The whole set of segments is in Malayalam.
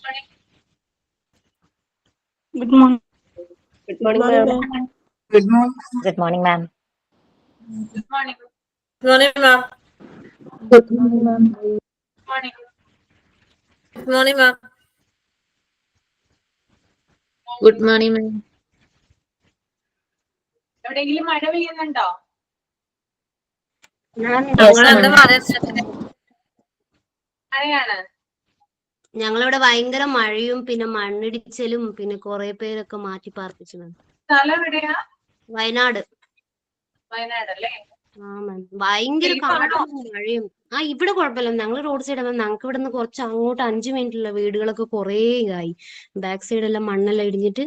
Good morning. Good morning, ma'am. Good morning. Good morning, ma'am. Good morning. Good morning, ma'am. Good morning, ma'am. Morning. Good morning, ma'am. Good morning, ma'am. എവിടെയെങ്കിലും മഴ പെയ്യുന്നുണ്ടോ? മഴയാണ്. ഞങ്ങളിവിടെ ഭയങ്കര മഴയും പിന്നെ മണ്ണിടിച്ചലും പിന്നെ കുറെ പേരൊക്കെ മാറ്റി പാർപ്പിച്ചു. സ്ഥലം എവിടെയാ? വയനാട്. വയനാടല്ലേ? ഭയങ്കര കാറ്റും മഴയും. ഇവിടെ കുഴപ്പമില്ല, ഞങ്ങൾ റോഡ് സൈഡ്. ഞങ്ങൾക്ക് ഇവിടെ നിന്ന് കുറച്ച് അങ്ങോട്ട് 5 മിനിറ്റുള്ള വീടുകളൊക്കെ കുറേ ആയി. ബാക്ക് സൈഡ് എല്ലാം മണ്ണെല്ലാം ഇടിഞ്ഞിട്ട്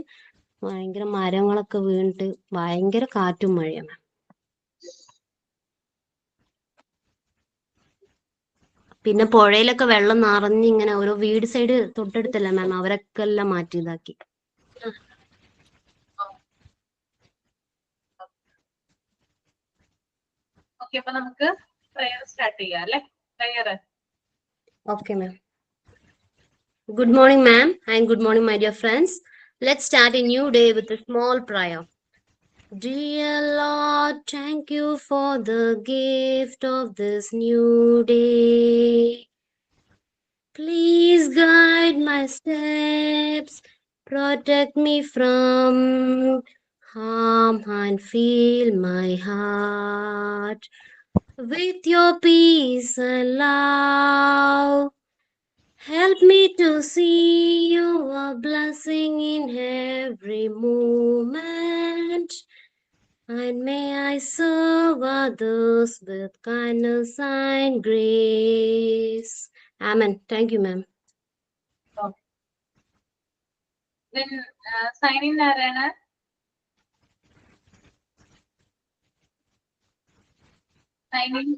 ഭയങ്കര മരങ്ങളൊക്കെ വീണിട്ട് ഭയങ്കര കാറ്റും മഴയാണ്. പിന്നെ പുഴയിലൊക്കെ വെള്ളം നിറഞ്ഞ് ഇങ്ങനെ ഓരോ വീട് സൈഡ് തൊട്ടടുത്തല്ല മാം, അവരൊക്കെ എല്ലാം മാറ്റി ഇതാക്കി. ഓക്കെ, അപ്പൊ നമുക്ക് പ്രയർ സ്റ്റാർട്ട് ചെയ്യാം അല്ലേ? Prayer. Okay, ma'am. Good morning, ma'am, and good morning, my dear friends. Let's start a new day with a small prayer. Dear Lord, thank you for the gift of this new day. Please guide my steps, protect me from harm, and fill my heart with your peace and love. Help me to see your blessing in every moment, and may I serve others with kindness and grace. Amen. Thank you, ma'am. Then sign in ആരാണ്? Sign in.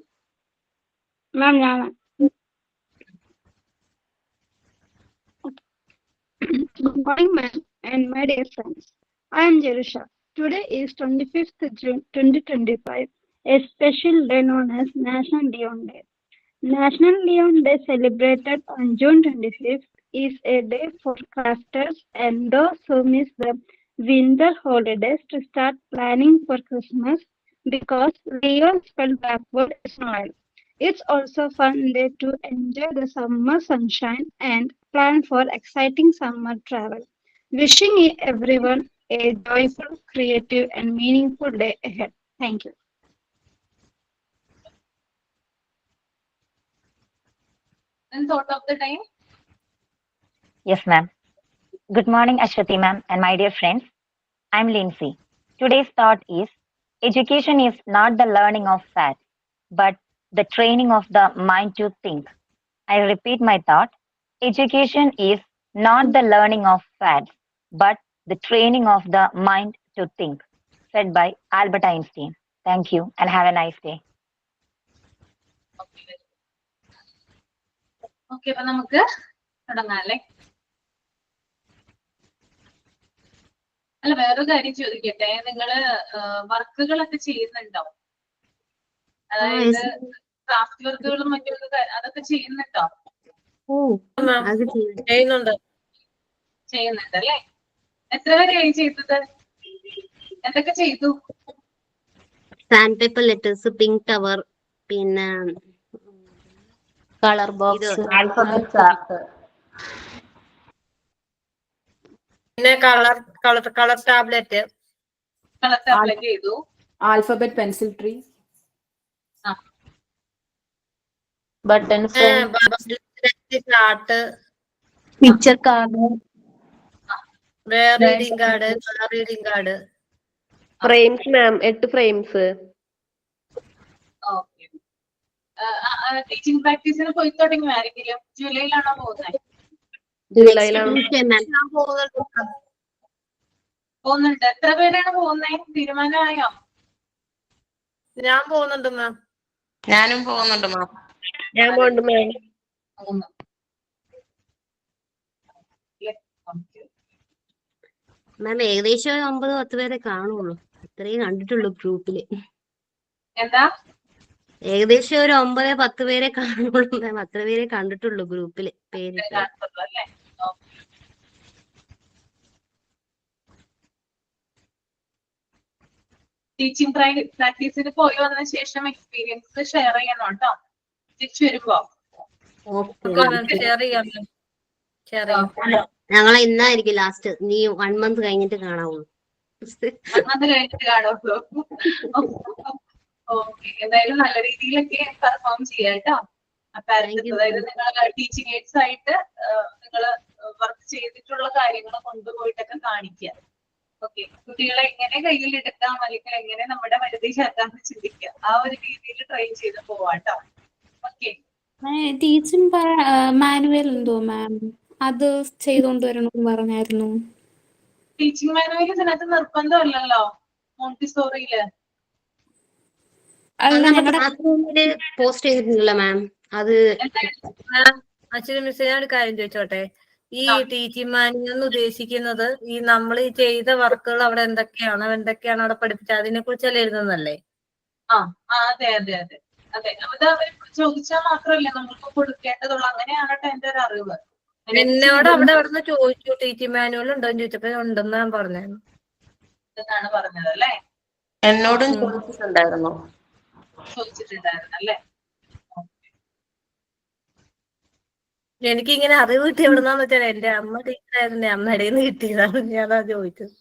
Ma'am, ഞാനാ. Good morning, ma'am, and my dear friends. I am Jerusha. Today is 25th June 2025, a special day known as National Leon Day. National Leon Day, celebrated on June 25th, is a day for crafters and those who miss the winter holidays to start planning for Christmas, because Leon spelled backward is Noel. It's also a fun day to enjoy the summer sunshine and plan for exciting summer travel. Wishing everyone a joyful, creative, and meaningful day ahead. Thank you. And thought of the time? Yes, ma'am. Good morning, Ashwati ma'am, and my dear friends. I'm Lindsay. Today's thought is, education is not the learning of facts, but the training of the mind to think. I repeat my thought. Education is not the learning of facts, but the training of the mind to think. Said by Albert Einstein. Thank you and have a nice day. Okay, അപ്പൊ നമുക്ക് തുടങ്ങാം അല്ലേ? അല്ല, വേറൊരു കാര്യം ചോദിക്കട്ടെ, നിങ്ങള് വർക്കുകളൊക്കെ ചെയ്യുന്നുണ്ടോ? അതായത് ക്രാഫ്റ്റ് വർക്കുകളും മറ്റൊക്കെ അതൊക്കെ ചെയ്യുന്നുണ്ടോ? ചെയ്യുന്നുണ്ട് അല്ലേ? എത്ര വരെയായി ചെയ്തത്? എന്തൊക്കെ ചെയ്തു? Sand paper letters, pink tower, പിന്നെ കളർ ബോക്സ്, Alphabet chart. പിന്നെ കളർ ടാബ്ലറ്റ് ചെയ്തു. Alphabet pencil tree. Button chart, picture card, reading card, colour reading card. Frames, ma'am. 8 frames. Okay. Teaching പ്രാക്ടീസിന് പോയി തുടങ്ങുമായിരിക്കും. ജൂലൈയിലാണോ പോകുന്നത്? പോകുന്നുണ്ട്. എത്ര പേരാണ് പോകുന്നത്? തീരുമാനമായോ? ഞാൻ പോകുന്നുണ്ട് മാം. ഞാനും പോകുന്നുണ്ട് മാം. ഞാൻ പോകുന്നുണ്ട് മാം. മാം ഏകദേശം 9-10 പേരെ കാണുള്ളൂ. അത്രയും കണ്ടിട്ടുള്ളൂ ഗ്രൂപ്പില്. എന്താ? ഏകദേശം ഒരു 9-10 പേരെ കാണുള്ളൂ മാം. അത്ര പേരെ കണ്ടിട്ടുള്ളൂ ഗ്രൂപ്പില് പേര്. ടീച്ചിങ് പ്രാക്ടീസിന് പോയി വന്നതിന് ശേഷം എക്സ്പീരിയൻസ് ഷെയർ ചെയ്യണം കേട്ടോ തിരിച്ചു വരുമ്പോ. ഓക്കെ ഷെയർ ചെയ്യാം ഷെയർ ചെയ്യാം. ഞങ്ങളെ ഇന്നായിരിക്കും ലാസ്റ്റ്, നീ 1 month കഴിഞ്ഞിട്ട് കാണാവുള്ളൂ. അത് കഴിഞ്ഞിട്ട് കാണുള്ളൂ. ഓക്കെ, എന്തായാലും നല്ല രീതിയിലൊക്കെ പെർഫോം ചെയ്യാം കേട്ടോ. അതായത് നിങ്ങൾ ടീച്ചിങ് എയ്ഡ്സ് ആയിട്ട് നിങ്ങൾ വർക്ക് ചെയ്തിട്ടുള്ള കാര്യങ്ങൾ കൊണ്ടുപോയിട്ടൊക്കെ കാണിക്കുക. ഓക്കെ, കുട്ടികളെ എങ്ങനെ കയ്യിലെടുക്കാം അല്ലെങ്കിൽ എങ്ങനെ നമ്മുടെ വരുതി ചേർക്കാന്ന് ചിന്തിക്കുക. ആ ഒരു രീതിയിൽ ട്രെയിൻ ചെയ്ത് പോവാട്ടോ. ഓക്കെ, ടീച്ചിങ് മാനുവൽ എന്തോ മാം അത് ചെയ്തോണ്ട് വരണമെന്ന് പറഞ്ഞായിരുന്നു. ടീച്ചിങ് മാനുവൽ ഇതിനകത്ത് നിർബന്ധമല്ലല്ലോ മോണ്ടിസോറിയില്. അല്ല നമ്മുടെ ഞങ്ങളുടെ ക്ലാസ് റൂമില് പോസ്റ്റ് ചെയ്തിട്ടുണ്ടല്ലോ മാം. അത് ആക്ച്വലി മിസ് ഞാൻ ഒരു കാര്യം ചോദിച്ചോട്ടെ, ഈ ടീച്ചിങ് മാനുവൽ എന്ന് ഉദ്ദേശിക്കുന്നത് ഈ നമ്മൾ ഈ ചെയ്ത വർക്കുകൾ അവിടെ എന്തൊക്കെയാണ് അവിടെ പഠിപ്പിച്ചത് അതിനെ കുറിച്ചല്ലേ എഴുതുന്നല്ലേ? അതെ അതെ അതെ അതെ. അത് അവർ ചോദിച്ചാൽ മാത്രമല്ല നമുക്ക് കൊടുക്കേണ്ടതുള്ളൂ. അങ്ങനെയാണ് എന്റെ ഒരു അറിവ്. എന്നോട് അവിടെ അവിടുന്ന് ചോദിച്ചു ടീച്ചിങ് മാനുവൽ ഉണ്ടോന്ന് ചോദിച്ചപ്പോ ഉണ്ടെന്ന് ഞാൻ പറഞ്ഞു. എന്നാണ് പറഞ്ഞത് അല്ലേ? എന്നോടും ചോദിച്ചിട്ടുണ്ടായിരുന്നു. അല്ലേ? എനിക്കിങ്ങനെ അറിവ് കിട്ടി എവിടുന്നാന്ന് വെച്ചാൽ എന്റെ അമ്മ ടീച്ചറായിരുന്നു, അമ്മയുടെ നിന്ന് കിട്ടിയതാണ്. ഞാനതാ ചോദിച്ചത്.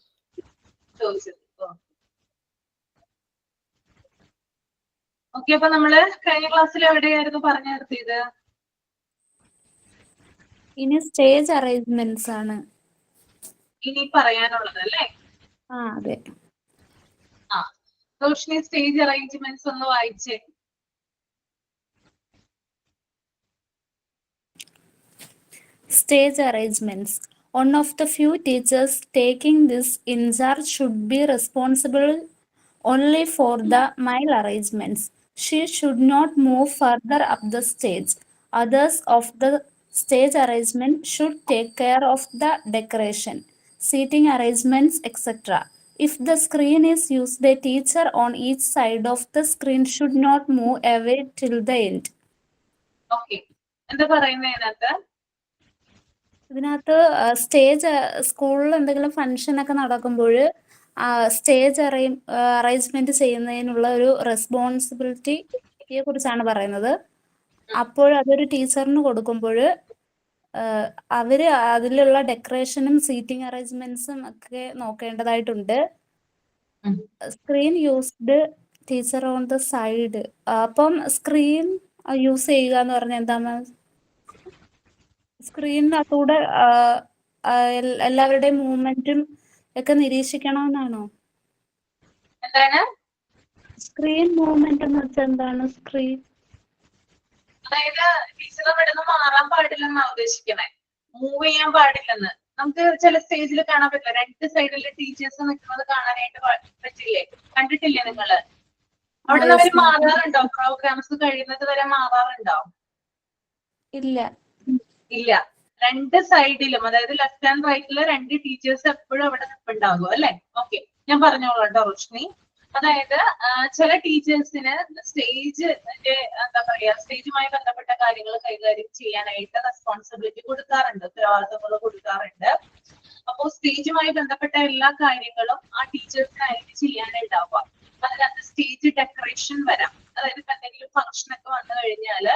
ഓക്കെ, അപ്പൊ നമ്മള് കഴിഞ്ഞ ക്ലാസ്സിൽ എവിടെയായിരുന്നു പറഞ്ഞു നിർത്തിയത്? ഇനി സ്റ്റേജ് അറേഞ്ച്മെന്റ്സ് ആണ് ഇനി പറയാനുള്ളത് അല്ലേ? അതെ. റോഷ്നി സ്റ്റേജ് അറേഞ്ച്മെന്റ്സ് ഒന്ന് വായിച്ചേ. Stage arrangements. One of the few teachers taking this in charge should be responsible only for the mile arrangements. She should not move further up the stage. Others of the stage arrangement should take care of the decoration, seating arrangements, etc. If the screen is used, the teacher on each side of the screen should not move away till the end. Okay, എന്താ പറയുന്നതിനകത്ത്? ഇതിനകത്ത് സ്റ്റേജ് സ്കൂളിൽ എന്തെങ്കിലും ഫംഗ്ഷൻ ഒക്കെ നടക്കുമ്പോൾ സ്റ്റേജ് അറേഞ്ച്മെന്റ് ചെയ്യുന്നതിനുള്ള ഒരു റെസ്പോൺസിബിലിറ്റിയെ കുറിച്ചാണ് പറയുന്നത്. അപ്പോൾ അതൊരു ടീച്ചറിന് കൊടുക്കുമ്പോൾ അവര് അതിലുള്ള ഡെക്കറേഷനും സീറ്റിംഗ് അറേഞ്ച്മെന്റ്സും ഒക്കെ നോക്കേണ്ടതായിട്ടുണ്ട്. Screen used teacher on the side. അപ്പം സ്ക്രീൻ യൂസ് ചെയ്യുക എന്ന് പറഞ്ഞാൽ എന്താണ്? സ്ക്രീനിനകത്തൂടെ എല്ലാവരുടെയും മൂവ്മെന്റും ഒക്കെ നിരീക്ഷിക്കണമെന്നാണോ? എന്താണ് സ്ക്രീൻ മൂവ്മെന്റ് എന്ന് വെച്ചാൽ എന്താണ്? സ്ക്രീൻ അതായത് ടീച്ചർ ഇവിടെ നിന്ന് മാറാൻ പാടില്ലെന്നാണ് ഉദ്ദേശിക്കണേ. മൂവ് ചെയ്യാൻ പാടില്ലെന്ന്. നമുക്ക് ചില സ്റ്റേജിൽ കാണാൻ പറ്റില്ല, രണ്ട് സൈഡിലെ ടീച്ചേഴ്സ് നിൽക്കുന്നത് കാണാനായിട്ട് പറ്റില്ലേ? കണ്ടിട്ടില്ലേ നിങ്ങള്? അവിടെ നിന്ന് അവര് മാറാറുണ്ടോ? പ്രോഗ്രാംസ് കഴിയുന്നത് വരെ മാറാറുണ്ടോ? ഇല്ല. ഇല്ല. രണ്ട് സൈഡിലും, അതായത് ലെഫ്റ്റ് ആൻഡ് റൈറ്റില് രണ്ട് ടീച്ചേഴ്സ് എപ്പോഴും അവിടെ നിൽപ്പുണ്ടാകും അല്ലെ? ഓക്കെ, ഞാൻ പറഞ്ഞോളാം കേട്ടോ റോഷ്നി. അതായത് ചില ടീച്ചേഴ്സിന് സ്റ്റേജിന്റെ എന്താ പറയാ, സ്റ്റേജുമായി ബന്ധപ്പെട്ട കാര്യങ്ങൾ കൈകാര്യം ചെയ്യാനായിട്ട് റെസ്പോൺസിബിലിറ്റി കൊടുക്കാറുണ്ട്, ഉത്തരവാദിത്തങ്ങൾ കൊടുക്കാറുണ്ട്. അപ്പോൾ സ്റ്റേജുമായി ബന്ധപ്പെട്ട എല്ലാ കാര്യങ്ങളും ആ ടീച്ചേഴ്സിനായിട്ട് ചെയ്യാനുണ്ടാവുക. അതിനകത്ത് സ്റ്റേജ് ഡെക്കറേഷൻ വരാം. അതായത് ഇപ്പൊ എന്തെങ്കിലും ഫംഗ്ഷൻ ഒക്കെ വന്നു കഴിഞ്ഞാല്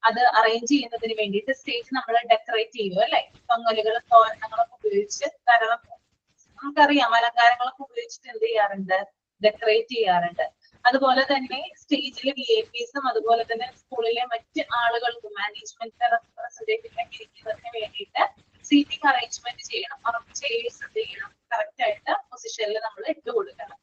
അത് അറേഞ്ച് ചെയ്യുന്നതിന് വേണ്ടിയിട്ട് സ്റ്റേജ് നമ്മൾ ഡെക്കറേറ്റ് ചെയ്യും അല്ലെ? തൊങ്ങലുകളും തോരണങ്ങളൊക്കെ ഉപയോഗിച്ച്, കാരണം നമുക്കറിയാം അലങ്കാരങ്ങളൊക്കെ ഉപയോഗിച്ചിട്ട് എന്ത് ചെയ്യാറുണ്ട്? ഡെക്കറേറ്റ് ചെയ്യാറുണ്ട്. അതുപോലെ തന്നെ സ്റ്റേജിൽ VIPസും അതുപോലെ തന്നെ സ്കൂളിലെ മറ്റ് ആളുകൾക്കും മാനേജ്മെന്റ് റെപ്രസെന്റേറ്റീവിനൊക്കെ ഇരിക്കുന്നതിന് വേണ്ടിയിട്ട് സീറ്റിംഗ് അറേഞ്ച്മെന്റ് ചെയ്യണം. അവർക്ക് ചെയേഴ്സ് എന്ത് ചെയ്യണം? കറക്റ്റ് ആയിട്ട് പൊസിഷനിൽ നമ്മൾ ഇട്ട് കൊടുക്കണം.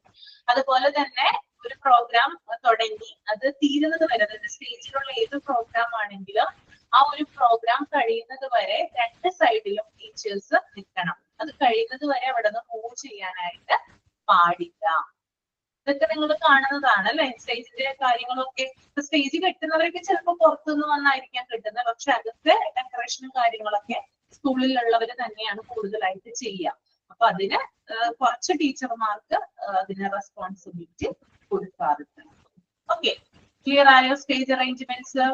അതുപോലെ തന്നെ ഒരു പ്രോഗ്രാം തുടങ്ങി അത് തീരുന്നത് വരെ, അതായത് സ്റ്റേജിലുള്ള ഏത് പ്രോഗ്രാം ആണെങ്കിലും ആ ഒരു പ്രോഗ്രാം കഴിയുന്നത് വരെ രണ്ട് സൈഡിലും ടീച്ചേഴ്സ് നിൽക്കണം. അത് കഴിയുന്നത് വരെ അവിടെ നിന്ന് മൂവ് ചെയ്യാനായിട്ട് പാടില്ല. ഇതൊക്കെ നിങ്ങൾ കാണുന്നതാണ് അല്ലെ? സ്റ്റേജിന്റെ കാര്യങ്ങളൊക്കെ. സ്റ്റേജ് കെട്ടുന്നവരൊക്കെ ചിലപ്പോൾ പുറത്തുനിന്ന് വന്നായിരിക്കാം കിട്ടുന്നത്, പക്ഷെ അതൊക്കെ ഡെക്കറേഷനും കാര്യങ്ങളൊക്കെ സ്കൂളിലുള്ളവർ തന്നെയാണ് കൂടുതലായിട്ട് ചെയ്യുക. അപ്പൊ അതിന് കുറച്ച് ടീച്ചർമാർക്ക് അതിന് റെസ്പോൺസിബിലിറ്റി കൊടുക്കാറുണ്ട്. ഓക്കെ, ക്ലിയർ ആയോ? സ്റ്റേജ് അറേഞ്ച്മെന്റ്സ്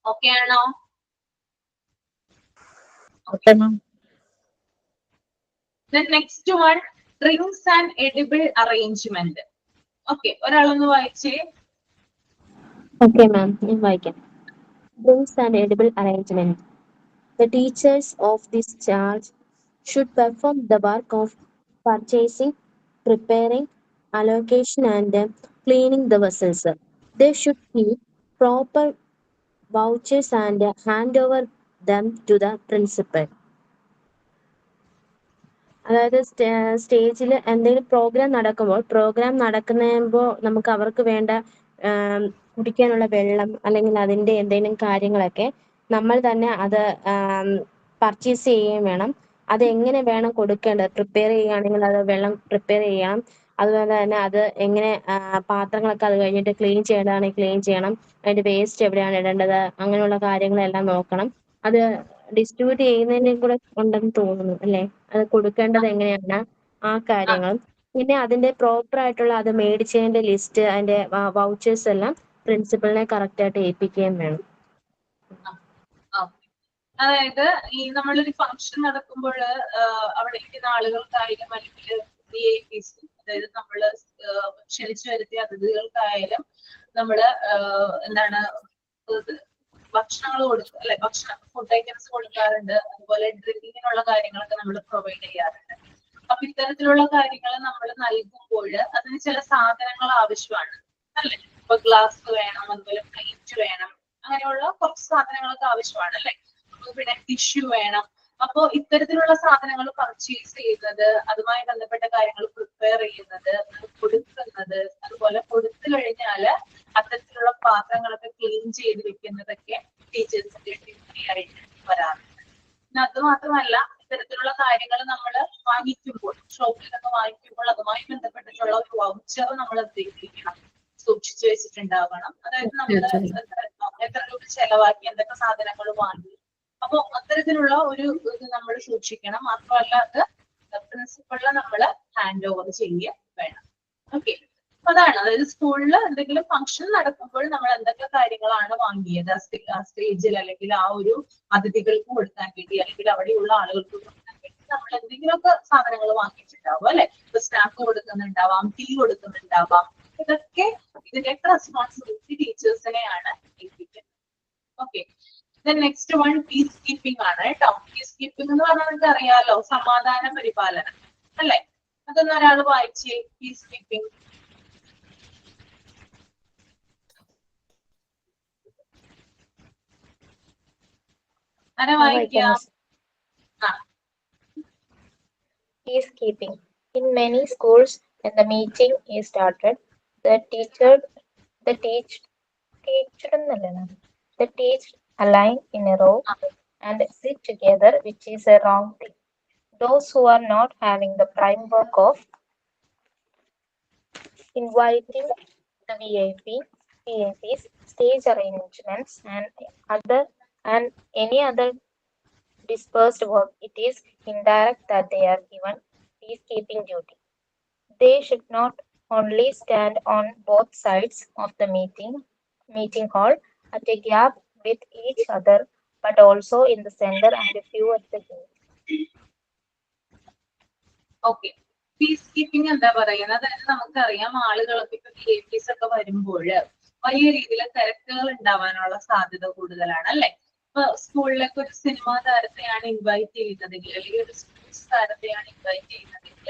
ഓക്കെ ആണോ? Next one, drinks and edible arrangement. Okay, ഒരാളൊന്ന് വായിച്ചേ. Okay, ma'am. ഞാൻ വായിക്കാം. Drinks and edible arrangement. The teachers of this charge should perform the work of purchasing, preparing, allocation, and cleaning the vessels. They should keep proper vouchers and hand over them to the principal. അതായത് സ്റ്റേജിൽ എന്തെങ്കിലും പ്രോഗ്രാം നടക്കുമ്പോൾ നമുക്ക് അവർക്ക് വേണ്ട കുടിക്കാനുള്ള വെള്ളം അല്ലെങ്കിൽ അതിൻ്റെ എന്തെങ്കിലും കാര്യങ്ങളൊക്കെ നമ്മൾ തന്നെ അത് പർച്ചേസ് ചെയ്യുകയും വേണം. അത് എങ്ങനെ വേണം കൊടുക്കേണ്ടത്, പ്രിപ്പയർ ചെയ്യുകയാണെങ്കിൽ അത് വെള്ളം പ്രിപ്പയർ ചെയ്യണം. അതുപോലെ തന്നെ അത് എങ്ങനെ പാത്രങ്ങളൊക്കെ അത് കഴിഞ്ഞിട്ട് ക്ലീൻ ചെയ്യേണ്ടതാണെങ്കിൽ ക്ലീൻ ചെയ്യണം. അതിൻ്റെ വേസ്റ്റ് എവിടെയാണ് ഇടേണ്ടത്, അങ്ങനെയുള്ള കാര്യങ്ങളെല്ലാം നോക്കണം. അത് ഡിസ്ട്രിബ്യൂട്ട് ചെയ്യുന്നതിനും കൂടെ ഉണ്ടെന്ന് തോന്നുന്നു അല്ലേ, അത് കൊടുക്കേണ്ടത് എങ്ങനെയാണ് ആ കാര്യങ്ങളും. പിന്നെ അതിന്റെ പ്രോപ്പർ ആയിട്ടുള്ള അത് മേടിച്ചതിന്റെ ലിസ്റ്റ്, അതിന്റെ വൗച്ചേഴ്സ് എല്ലാം പ്രിൻസിപ്പലിനെ കറക്റ്റ് ആയിട്ട് ഏൽപ്പിക്കുകയും വേണം. അതായത് ഈ നമ്മളൊരു ഫംഗ്ഷൻ നടക്കുമ്പോൾ അവിടെ ഇരിക്കുന്ന ആളുകൾക്കായാലും അല്ലെങ്കിൽ VIPs, അതായത് നമ്മള് ക്ഷണിച്ചു വരുത്തിയ അതിഥികൾക്കായാലും നമ്മള് എന്താണ് ഭക്ഷണങ്ങൾ കൊടുക്കുക അല്ലെ, ഫുഡ് ഐറ്റംസ് കൊടുക്കാറുണ്ട്. അതുപോലെ ഡ്രിങ്കിങ്ങിനുള്ള കാര്യങ്ങളൊക്കെ നമ്മൾ പ്രൊവൈഡ് ചെയ്യാറുണ്ട്. അപ്പൊ ഇത്തരത്തിലുള്ള കാര്യങ്ങൾ നമ്മൾ നൽകുമ്പോൾ അതിന് ചില സാധനങ്ങൾ ആവശ്യമാണ് അല്ലെ. ഇപ്പൊ ഗ്ലാസ് വേണം, അതുപോലെ പ്ലേറ്റ് വേണം, അങ്ങനെയുള്ള കുറച്ച് സാധനങ്ങളൊക്കെ ആവശ്യമാണ് അല്ലെ. പിന്നെ ടിഷ്യൂ വേണം. അപ്പോ ഇത്തരത്തിലുള്ള സാധനങ്ങൾ പർച്ചേസ് ചെയ്യുന്നത്, അതുമായി ബന്ധപ്പെട്ട കാര്യങ്ങൾ പ്രിപ്പയർ ചെയ്യുന്നത്, കൊടുക്കുന്നത്, അതുപോലെ കൊടുത്തു കഴിഞ്ഞാല് അത്തരത്തിലുള്ള പാത്രങ്ങളൊക്കെ ക്ലീൻ ചെയ്ത് വെക്കുന്നതൊക്കെ ടീച്ചേഴ്സിന്റെ ഡ്യൂട്ടി ആയിട്ട് വരാറുണ്ട്. പിന്നെ അത് മാത്രമല്ല, ഇത്തരത്തിലുള്ള കാര്യങ്ങൾ നമ്മൾ വാങ്ങിക്കുമ്പോൾ, ഷോപ്പിൽ നിന്ന് വാങ്ങിക്കുമ്പോൾ അതുമായി ബന്ധപ്പെട്ടിട്ടുള്ള ഒരു വൗച്ചർ നമ്മൾ എന്തെങ്കിലും സൂക്ഷിച്ചു വെച്ചിട്ടുണ്ടാവണം. അതായത് നമ്മൾ എത്ര രൂപ ചെലവാക്കി, എന്തൊക്കെ സാധനങ്ങൾ വാങ്ങി, അപ്പൊ അത്തരത്തിലുള്ള ഒരു ഇത് നമ്മൾ സൂക്ഷിക്കണം. മാത്രമല്ല അത് പ്രിൻസിപ്പളിനെ നമ്മൾ ഹാൻഡ് ഓവർ ചെയ്യുക വേണം. ഓക്കെ, അതാണ്. അതായത് സ്കൂളിൽ എന്തെങ്കിലും ഫംഗ്ഷൻ നടക്കുമ്പോൾ നമ്മൾ എന്തൊക്കെ കാര്യങ്ങളാണ് വാങ്ങിയത് ആ സ്റ്റേജിൽ, അല്ലെങ്കിൽ ആ ഒരു അതിഥികൾക്ക് കൊടുക്കാൻ വേണ്ടി, അല്ലെങ്കിൽ അവിടെയുള്ള ആളുകൾക്ക് കൊടുക്കാൻ വേണ്ടി നമ്മൾ എന്തെങ്കിലുമൊക്കെ സാധനങ്ങൾ വാങ്ങിയിട്ടുണ്ടാവും അല്ലെ. ഇപ്പൊ സ്നാക്ക് കൊടുക്കുന്നുണ്ടാവാം, ടീ കൊടുക്കുന്നുണ്ടാവാം. ഇതൊക്കെ ഇതിന്റെയൊക്കെ റെസ്പോൺസിബിലിറ്റി ടീച്ചേഴ്സിനെയാണ് ഏൽപ്പിക്കുന്നത്. Okay, next one peace keeping ആണ് കേട്ടോ. പീസ് കീപ്പിംഗ് എന്ന് പറഞ്ഞാൽ നിങ്ങൾക്ക് അറിയാലോ, സമാധാന പരിപാലനം അല്ലെ. അതൊന്നും ഒരാൾ വായിച്ചേ, പീസ് കീപ്പിംഗ്. ആരാ വായിക്കാം? Peacekeeping. In many schools, when the meeting is started, the teachers align in a row and sit together, which is a wrong thing. Those who are not having the prime work of inviting the VIPs, stage arrangements, and any other dispersed work, it is indirect that they are given peacekeeping duty. They should not only stand on both sides of the meeting hall at a gap with each other, but also in the center and a few at the gate. Okay, peace keeping എന്താ പറയുന്നത്? അതായത് നമുക്കറിയാം, ആളുകളൊക്കെ ഇപ്പൊ VIPs ഒക്കെ വരുമ്പോൾ വലിയ രീതിയിൽ തിരക്കുകൾ ഉണ്ടാവാനുള്ള സാധ്യത കൂടുതലാണ് അല്ലെ. ഇപ്പൊ സ്കൂളിലേക്ക് ഒരു സിനിമാ താരത്തെയാണ് ഇൻവൈറ്റ് ചെയ്യുന്നതെങ്കിൽ, അല്ലെങ്കിൽ ഒരു സ്പോർട്സ് താരത്തെയാണ് ഇൻവൈറ്റ് ചെയ്യുന്നതെങ്കിൽ